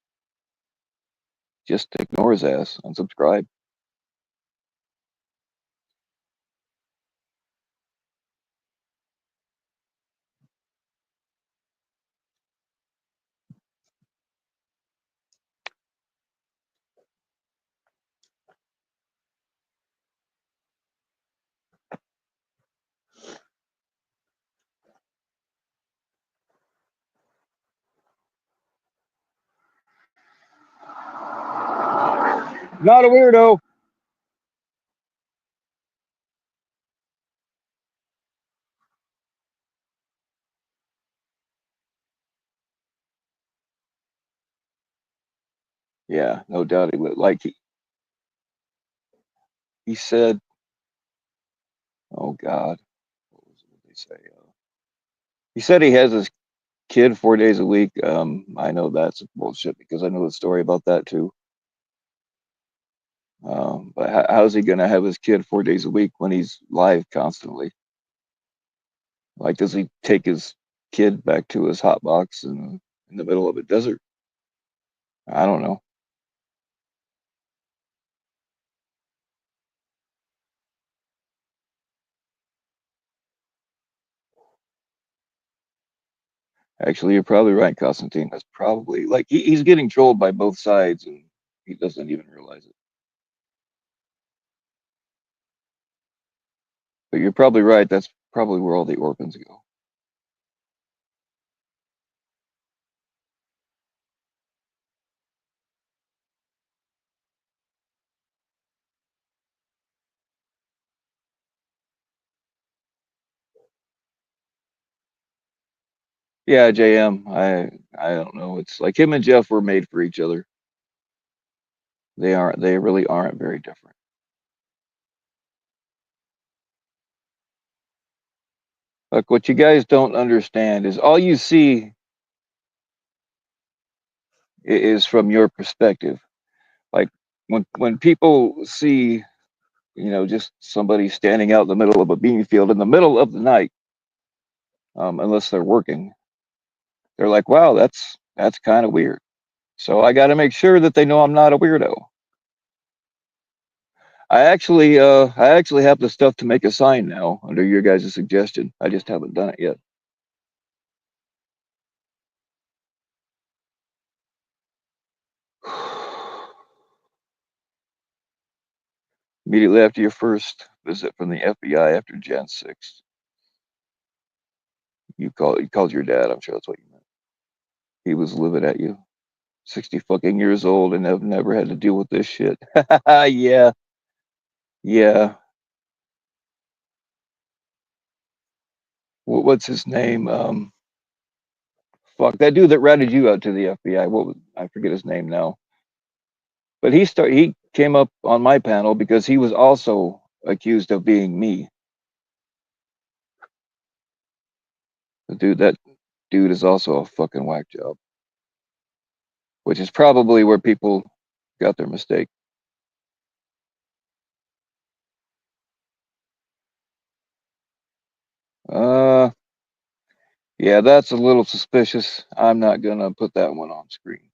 S1: just ignore his ass, unsubscribe. Not a weirdo. Yeah, no doubt like he said, oh God, what did they say? He said he has his kid 4 days a week. I know that's bullshit because I know the story about that too. But how's he gonna have his kid 4 days a week when he's live constantly? Like, does he take his kid back to his hot box in the middle of a desert? I don't know. Actually, you're probably right, Constantine. That's probably like he's getting trolled by both sides and he doesn't even realize it. But you're probably right. That's probably where all the orphans go. Yeah, JM. I don't know. It's like him and Jeff were made for each other. They aren't. They really aren't very different. Look, what you guys don't understand is all you see is from your perspective. Like when people see, just somebody standing out in the middle of a bean field in the middle of the night, unless they're working, they're like, "Wow, that's kind of weird." So I got to make sure that they know I'm not a weirdo. I actually have the stuff to make a sign now under your guys' suggestion. I just haven't done it yet. Immediately after your first visit from the FBI after Jan 6th, you called your dad. I'm sure that's what you meant. He was livid at you. 60 fucking years old and have never had to deal with this shit. Yeah, yeah. What's his name? Fuck that dude that ratted you out to the FBI. I forget his name now. But he came up on my panel because he was also accused of being me. That dude is also a fucking whack job, which is probably where people got their mistake. Yeah, that's a little suspicious. I'm not gonna put that one on screen.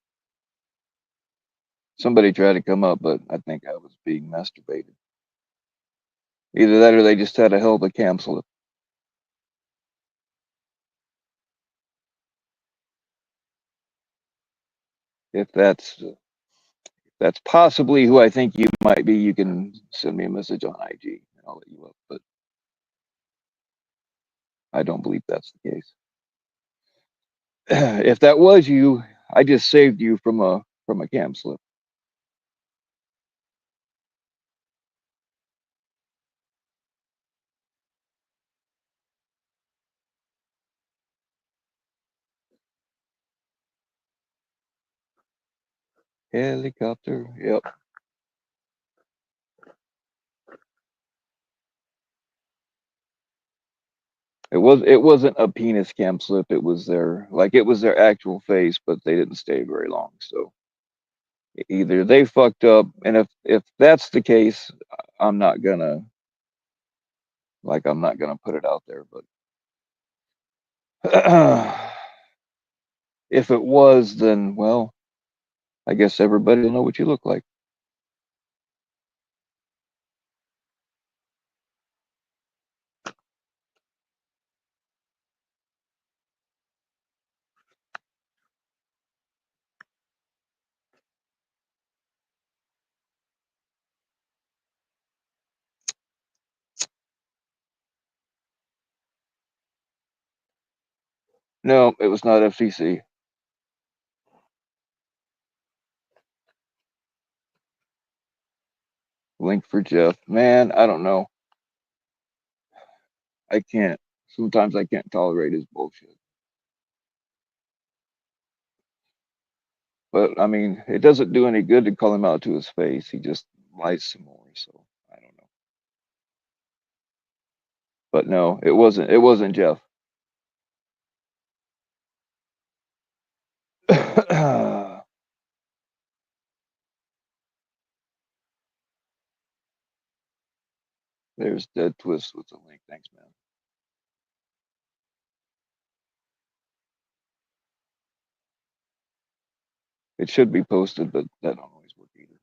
S1: Somebody tried to come up, but I think I was being masturbated. Either that or they just had a hell of a cancel. If that's possibly who I think you might be, you can send me a message on IG and I'll let you up. But I don't believe that's the case. If that was you, I just saved you from a cam slip. Helicopter. Yep. It wasn't a penis cam slip. It was their actual face, but they didn't stay very long. So either they fucked up, and if that's the case, I'm not gonna I'm not gonna put it out there. But if it was, then well, I guess everybody will know what you look like. No, it was not FTC. Link for Jeff. Man, I don't know. I can't. Sometimes I can't tolerate his bullshit. But I mean, it doesn't do any good to call him out to his face. He just lies some more. So I don't know. But no, it wasn't. It wasn't Jeff. There's Dead Twist with the link. Thanks, man. It should be posted, but that don't always work either.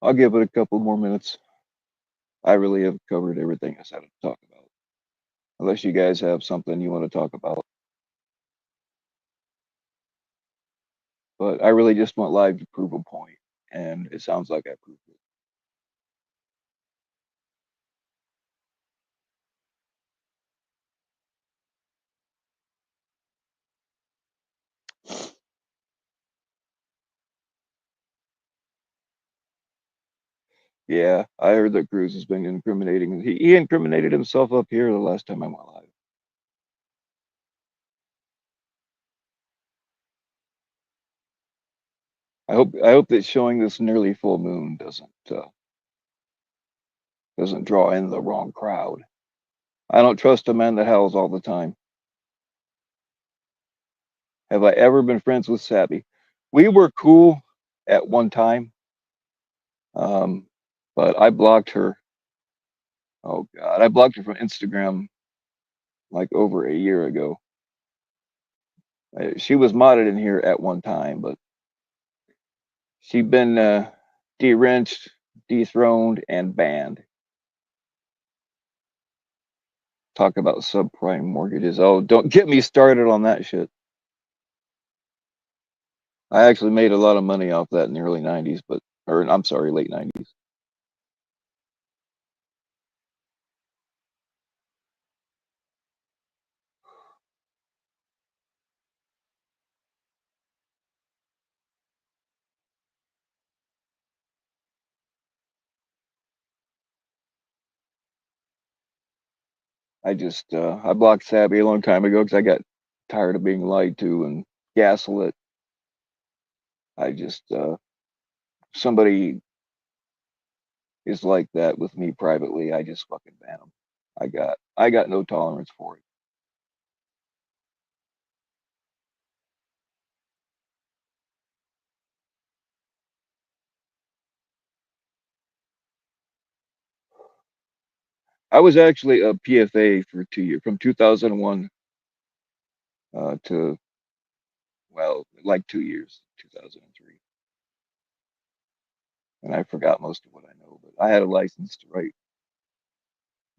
S1: I'll give it a couple more minutes. I really have covered everything I said to talk about. Unless you guys have something you want to talk about. But I really just want live to prove a point, and it sounds like I proved it. Yeah, I heard that Cruz has been incriminating. He incriminated himself up here the last time I went live. I hope that showing this nearly full moon doesn't draw in the wrong crowd. I don't trust a man that howls all the time. Have I ever been friends with Sabby? We were cool at one time, um, but I blocked her. Oh God, I blocked her from Instagram like over a year ago. She was modded in here at one time, but she'd been de-wrenched, dethroned, and banned. Talk about subprime mortgages. Oh, don't get me started on that shit. I actually made a lot of money off that in the early 90s, or I'm sorry, late 90s. I blocked Sabby a long time ago because I got tired of being lied to and gaslit. I just, somebody is like that with me privately, I just fucking ban them. I got no tolerance for it. I was actually a PFA for 2 years, from 2001 to, well, like 2 years, 2003. And I forgot most of what I know, but I had a license to write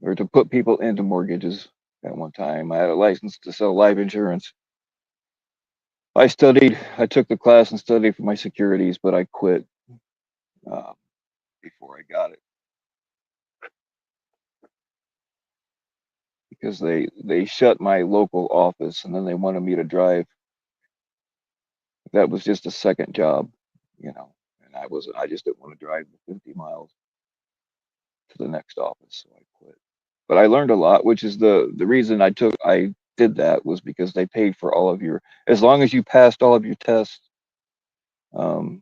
S1: or to put people into mortgages at one time. I had a license to sell life insurance. I took the class and studied for my securities, but I quit uh, before I got it because they shut my local office and then they wanted me to drive. That was just a second job, you know, and I just didn't want to drive the 50 miles to the next office, so I quit. But I learned a lot, which is the reason I did that was because they paid for all of your, as long as you passed all of your tests, um,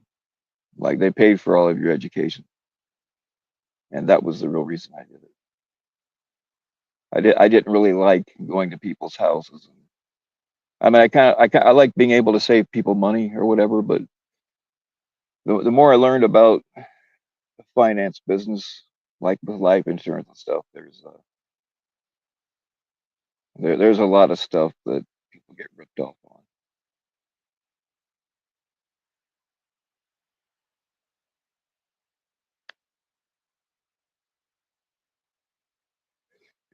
S1: like they paid for all of your education, and that was the real reason I did it. I didn't really like going to people's houses. I mean, I like being able to save people money or whatever, but the more I learned about the finance business, like with life insurance and stuff, there's a lot of stuff that people get ripped off on.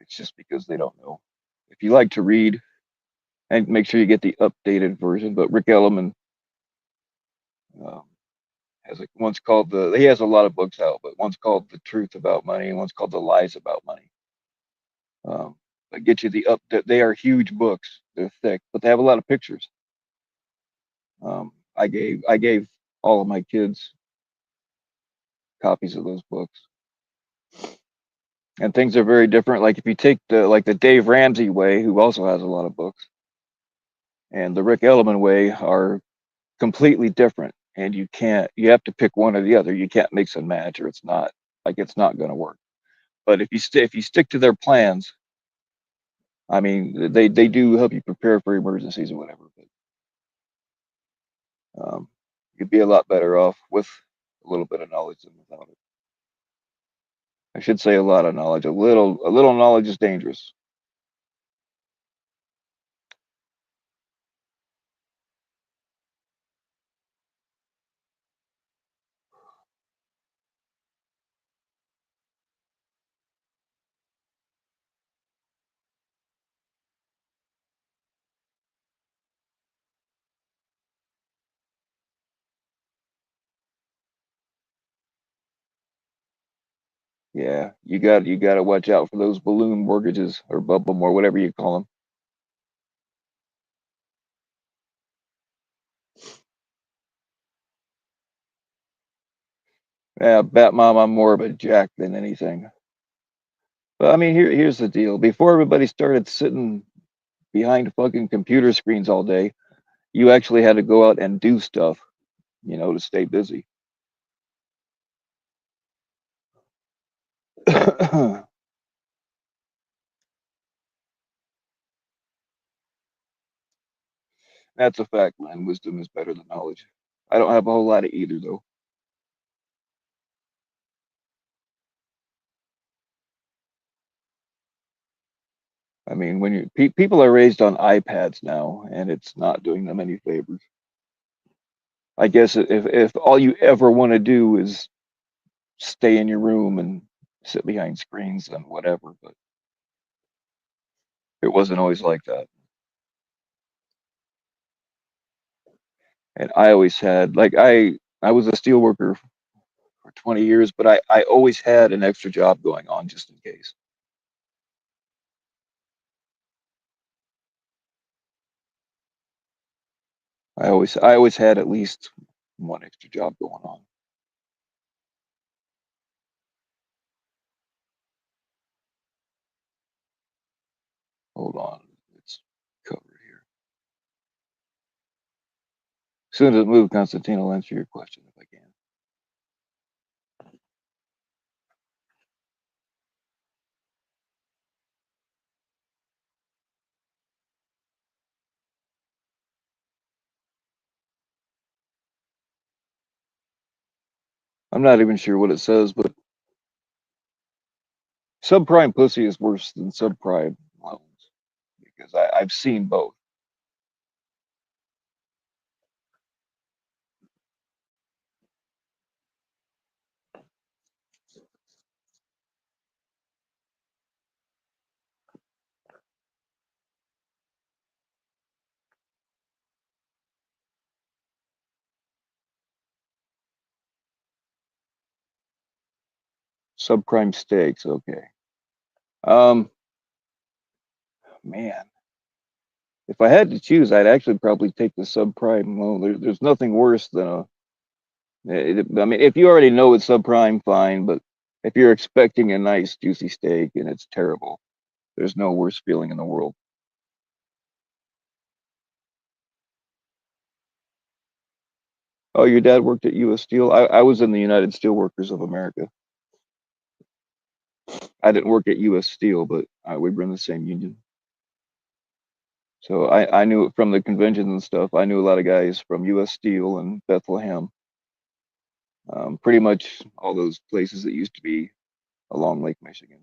S1: It's just because they don't know. If you like to read, and make sure you get the updated version. But Rick Ellerman um, has one's called the. He has a lot of books out, but one's called The Truth About Money, and one's called The Lies About Money. That get you the up. They are huge books. They're thick, but they have a lot of pictures. I gave all of my kids copies of those books, and things are very different. Like if you take the Dave Ramsey way, who also has a lot of books, and the Rick Ellerman way are completely different, and you have to pick one or the other. You can't mix and match, or it's not going to work. But if you stick to their plans, I mean, they do help you prepare for emergencies or whatever. But you'd be a lot better off with a little bit of knowledge than without it. I should say a lot of knowledge. A little knowledge is dangerous. Yeah, you got to watch out for those balloon mortgages or bubble or whatever you call them. Yeah, bet mom, I'm more of a jack than anything. But I mean, here's the deal. Before everybody started sitting behind fucking computer screens all day, you actually had to go out and do stuff, to stay busy. That's a fact, man. Wisdom is better than knowledge. I don't have a whole lot of either, though. I mean, when people are raised on iPads now, and it's not doing them any favors. I guess if all you ever want to do is stay in your room and sit behind screens, then whatever. But it wasn't always like that. And I always had like I was a steel worker for 20 years, but I always had an extra job going on just in case. I always had at least one extra job going on. Hold on, it's covered here. As soon as it moves, Constantine, I'll answer your question if I can. I'm not even sure what it says, but Subprime pussy is worse than subprime loans because I've seen both. Subprime stakes, okay. Um, Man, if I had to choose, I'd actually probably take the subprime loan. There's nothing worse than I mean, if you already know it's subprime, fine, but if you're expecting a nice juicy steak and it's terrible, there's no worse feeling in the world. Oh, your dad worked at U.S. Steel? I was in the United Steelworkers of America. I didn't work at U.S. Steel, but we were in the same union. So I knew it from the conventions and stuff. I knew a lot of guys from U.S. Steel and Bethlehem, pretty much all those places that used to be along Lake Michigan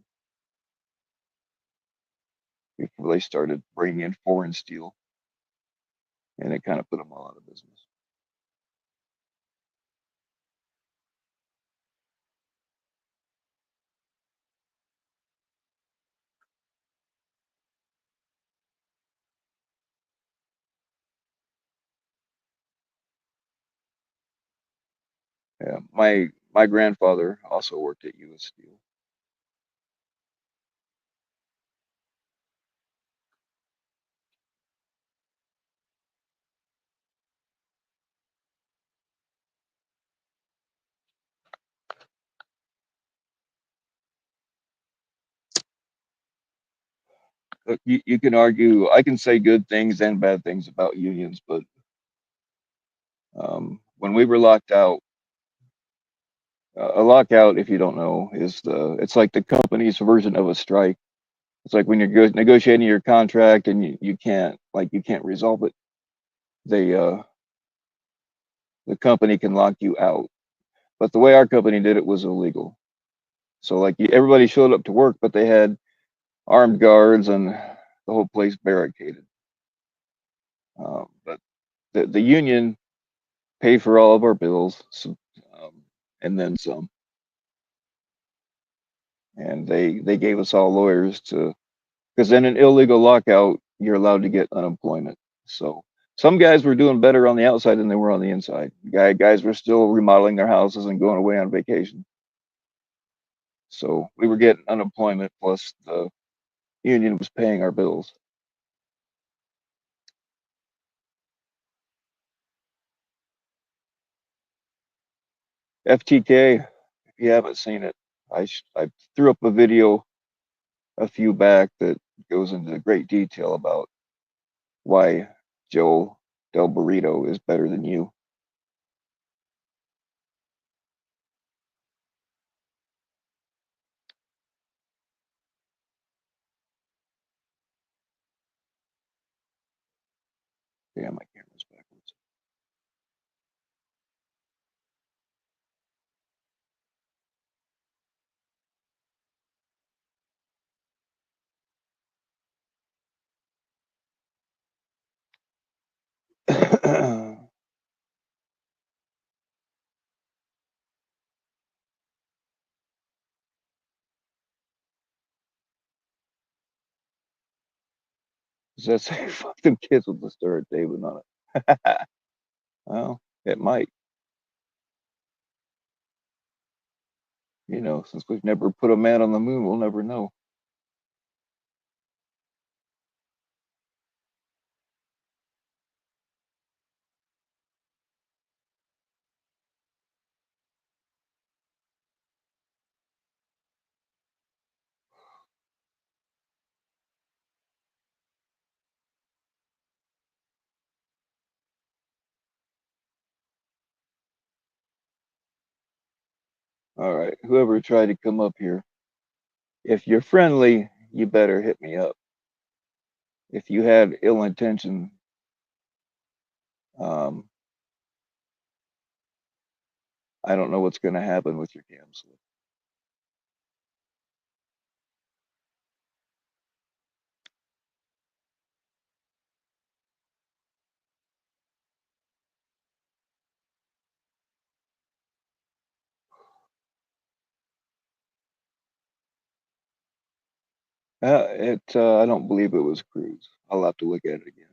S1: before they started bringing in foreign steel, and it kind of put them all out of business. Yeah, my grandfather also worked at U.S. Steel. Look, you can argue, I can say good things and bad things about unions, but when we were locked out, a lockout, if you don't know, it's like the company's version of a strike. It's like when you're negotiating your contract and you can't resolve it. They the company can lock you out. But the way our company did it was illegal. So like everybody showed up to work, but they had armed guards and the whole place barricaded. But the union paid for all of our bills, so, and then some. And they gave us all lawyers to, because in an illegal lockout, you're allowed to get unemployment. So some guys were doing better on the outside than they were on the inside. Guys were still remodeling their houses and going away on vacation. So we were getting unemployment plus the union was paying our bills. FTK, if you haven't seen it, I threw up a video a few back that goes into great detail about why Joe Del Burrito is better than you. Damn, my camera's backwards. Does that say fuck them kids with the Star David on it? Well, it might. Since we've never put a man on the moon, we'll never know. All right, whoever tried to come up here, if you're friendly, you better hit me up. If you had ill intention, um, I don't know what's going to happen with your cam slip. I don't believe it was Cruz. I'll have to look at it again.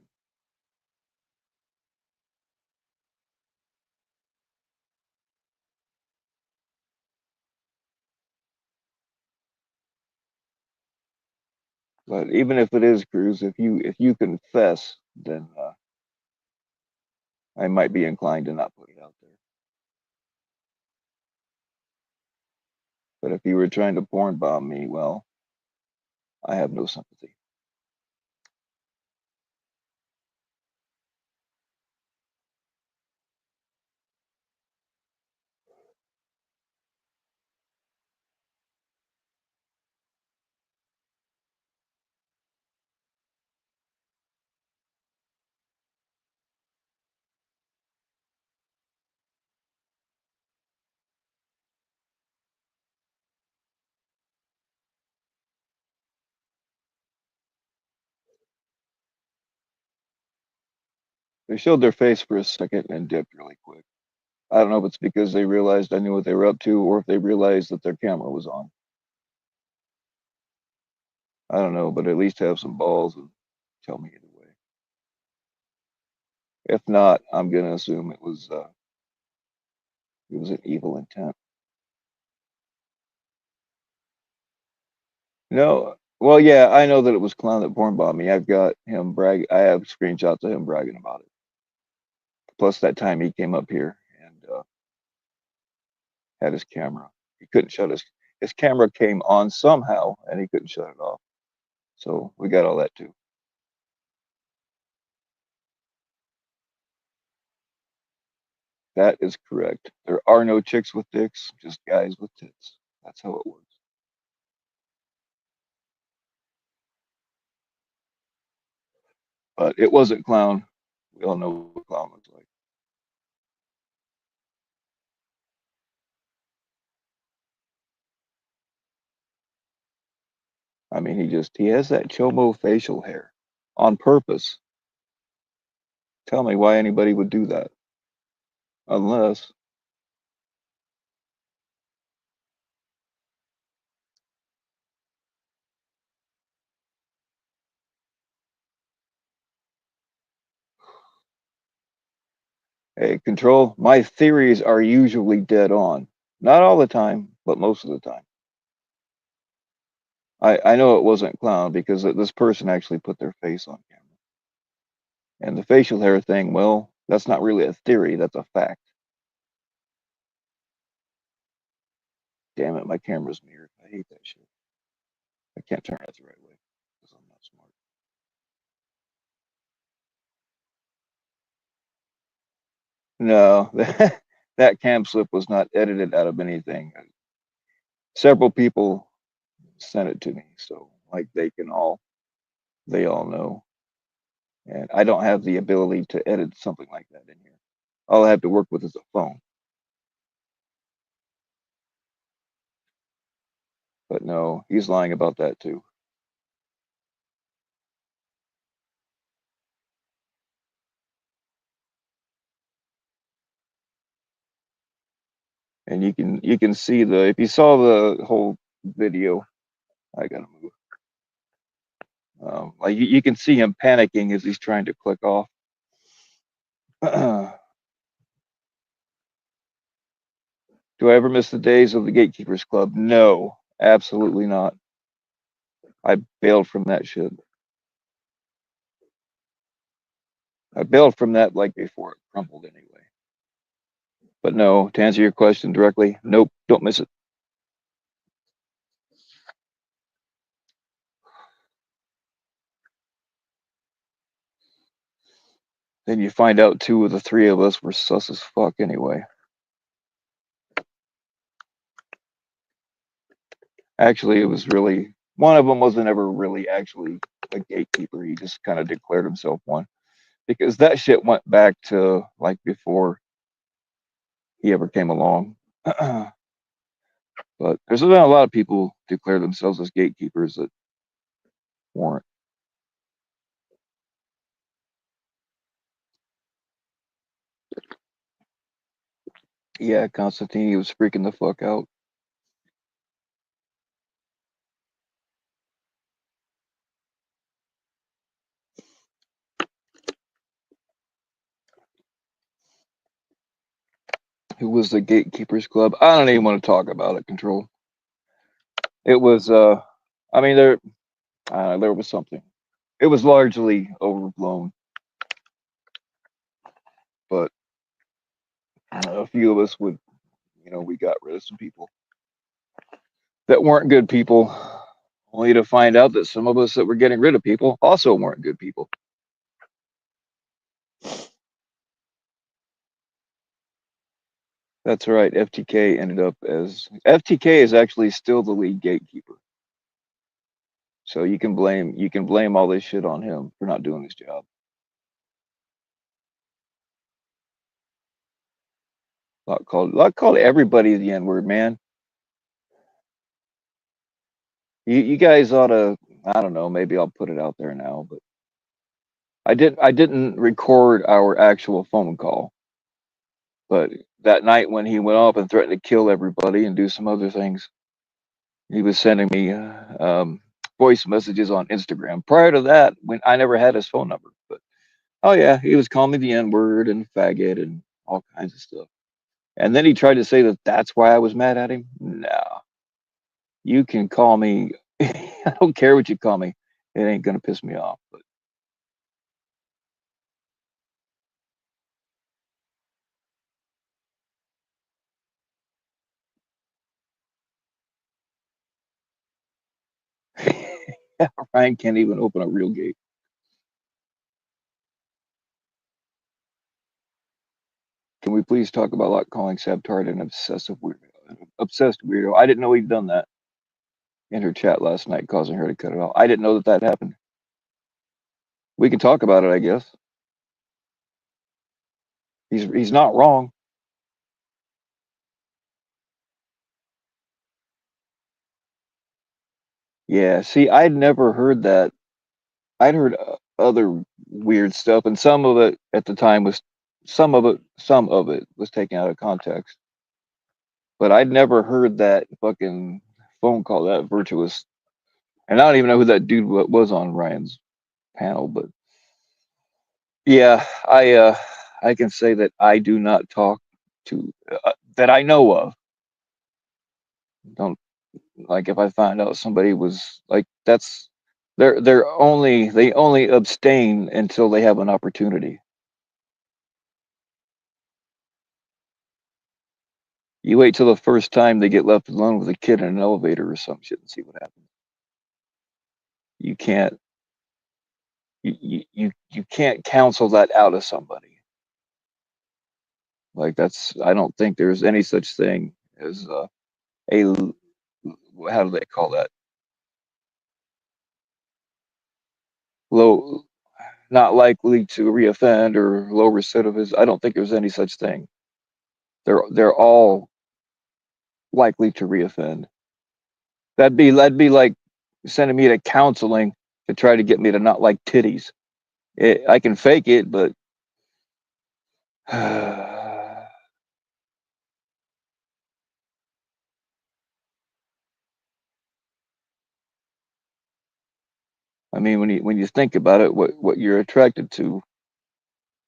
S1: But even if it is Cruz, if you confess, then I might be inclined to not put it out there. But if you were trying to porn bomb me, well, I have no sympathy. They showed their face for a second and dipped really quick. I don't know if it's because they realized I knew what they were up to or if they realized that their camera was on. I don't know, but at least have some balls and tell me either way. If not, I'm gonna assume it was an evil intent. No, well, yeah, I know that it was Clown that porn bombed me. I've got him brag. I have screenshots of him bragging about it. Plus that time he came up here and had his camera. He couldn't shut his camera came on somehow and he couldn't shut it off. So we got all that too. That is correct. There are no chicks with dicks, just guys with tits. That's how it works. But it wasn't Clown. We all know what Clown looks like. I mean, he has that chomo facial hair on purpose. Tell me why anybody would do that, unless hey, control. My theories are usually dead on. Not all the time, but most of the time. I know it wasn't Clown because this person actually put their face on camera. And the facial hair thing, well, that's not really a theory, that's a fact. Damn it, my camera's mirrored. I hate that shit. I can't turn it the right way because I'm not smart. No, that cam slip was not edited out of anything. Several people sent it to me, so like they all know. And I don't have the ability to edit something like that in here. All I have to work with is a phone. But no, he's lying about that too. And you can see the if you saw the whole video, I gotta move. Like you can see him panicking as he's trying to click off. Do I ever miss the days of the Gatekeepers Club? No, absolutely not. I bailed from that shit. I bailed from that like before it crumbled anyway. But no, to answer your question directly, nope, don't miss it. Then you find out two of the three of us were sus as fuck anyway. Actually, it was really one of them wasn't ever really actually a gatekeeper. He just kind of declared himself one because that shit went back to like before he ever came along. But there's been a lot of people declare themselves as gatekeepers that weren't. Yeah, Constantine, he was freaking the fuck out. Who was the Gatekeepers Club? I don't even want to talk about it. Control. It was. I mean, there was something. It was largely overblown, but a few of us would, we got rid of some people that weren't good people, only to find out that some of us that were getting rid of people also weren't good people. That's right. FTK ended up as FTK is actually still the lead gatekeeper. So you can blame all this shit on him for not doing his job. Lot called everybody the N word, man. You guys ought to. I don't know. Maybe I'll put it out there now, but I didn't record our actual phone call. But that night when he went off and threatened to kill everybody and do some other things, he was sending me voice messages on Instagram. Prior to that, when I never had his phone number, but oh yeah, he was calling me the N word and faggot and all kinds of stuff. And then he tried to say that that's why I was mad at him. No, you can call me. I don't care what you call me. It ain't gonna piss me off. But Ryan can't even open a real gate. Can we please talk about like calling Sabtard an obsessive weirdo? An obsessed weirdo. I didn't know he'd done that in her chat last night, causing her to cut it off. I didn't know that happened. We can talk about it, I guess. He's not wrong. Yeah. See, I'd never heard that. I'd heard other weird stuff, and some of it at the time was some of it was taken out of context. But I'd never heard that fucking phone call that virtuous. And I don't even know who that dude was on Ryan's panel, but yeah, I can say that I do not talk to that I know of. Don't like if I find out somebody was like that's they only abstain until they have an opportunity. You wait till the first time they get left alone with a kid in an elevator or some shit and see what happens. You can't you can't counsel that out of somebody. Like that's I don't think there's any such thing as a how do they call that low not likely to reoffend or low recidivism. I don't think there's any such thing. They're all likely to reoffend. That'd be like sending me to counseling to try to get me to not like titties. I can fake it, but I mean, when you think about it, what you're attracted to,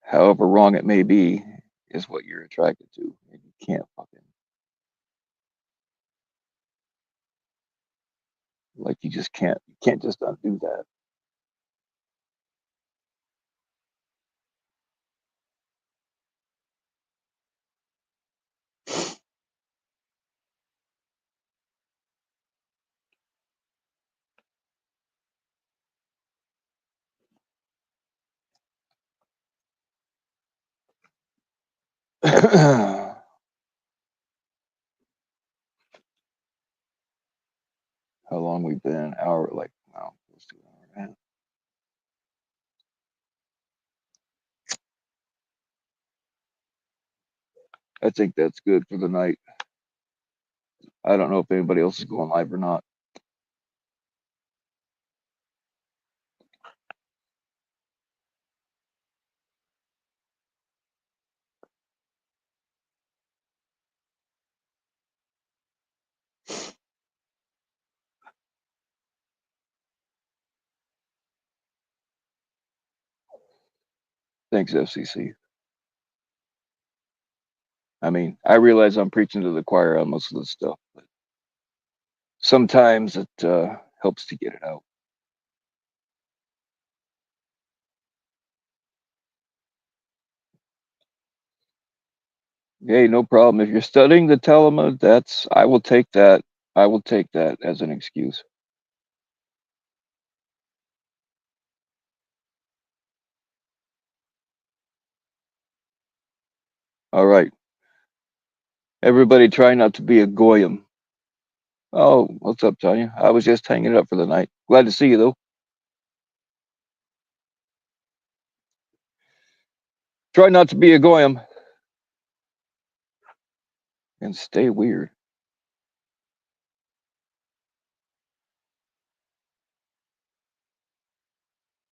S1: however wrong it may be, is what you're attracted to, and you can't fucking like you just can't just undo that. How long we've been? Hour like wow, close to an hour and a half. I think that's good for the night. I don't know if anybody else is going live or not. Thanks, FCC. I mean, I realize I'm preaching to the choir on most of this stuff, but sometimes it helps to get it out. Hey, no problem. If you're studying the Talmud, that's I will take that. I will take that as an excuse. All right. Everybody try not to be a goyim. Oh, what's up, Tanya? I was just hanging up for the night. Glad to see you though. Try not to be a goyim and stay weird.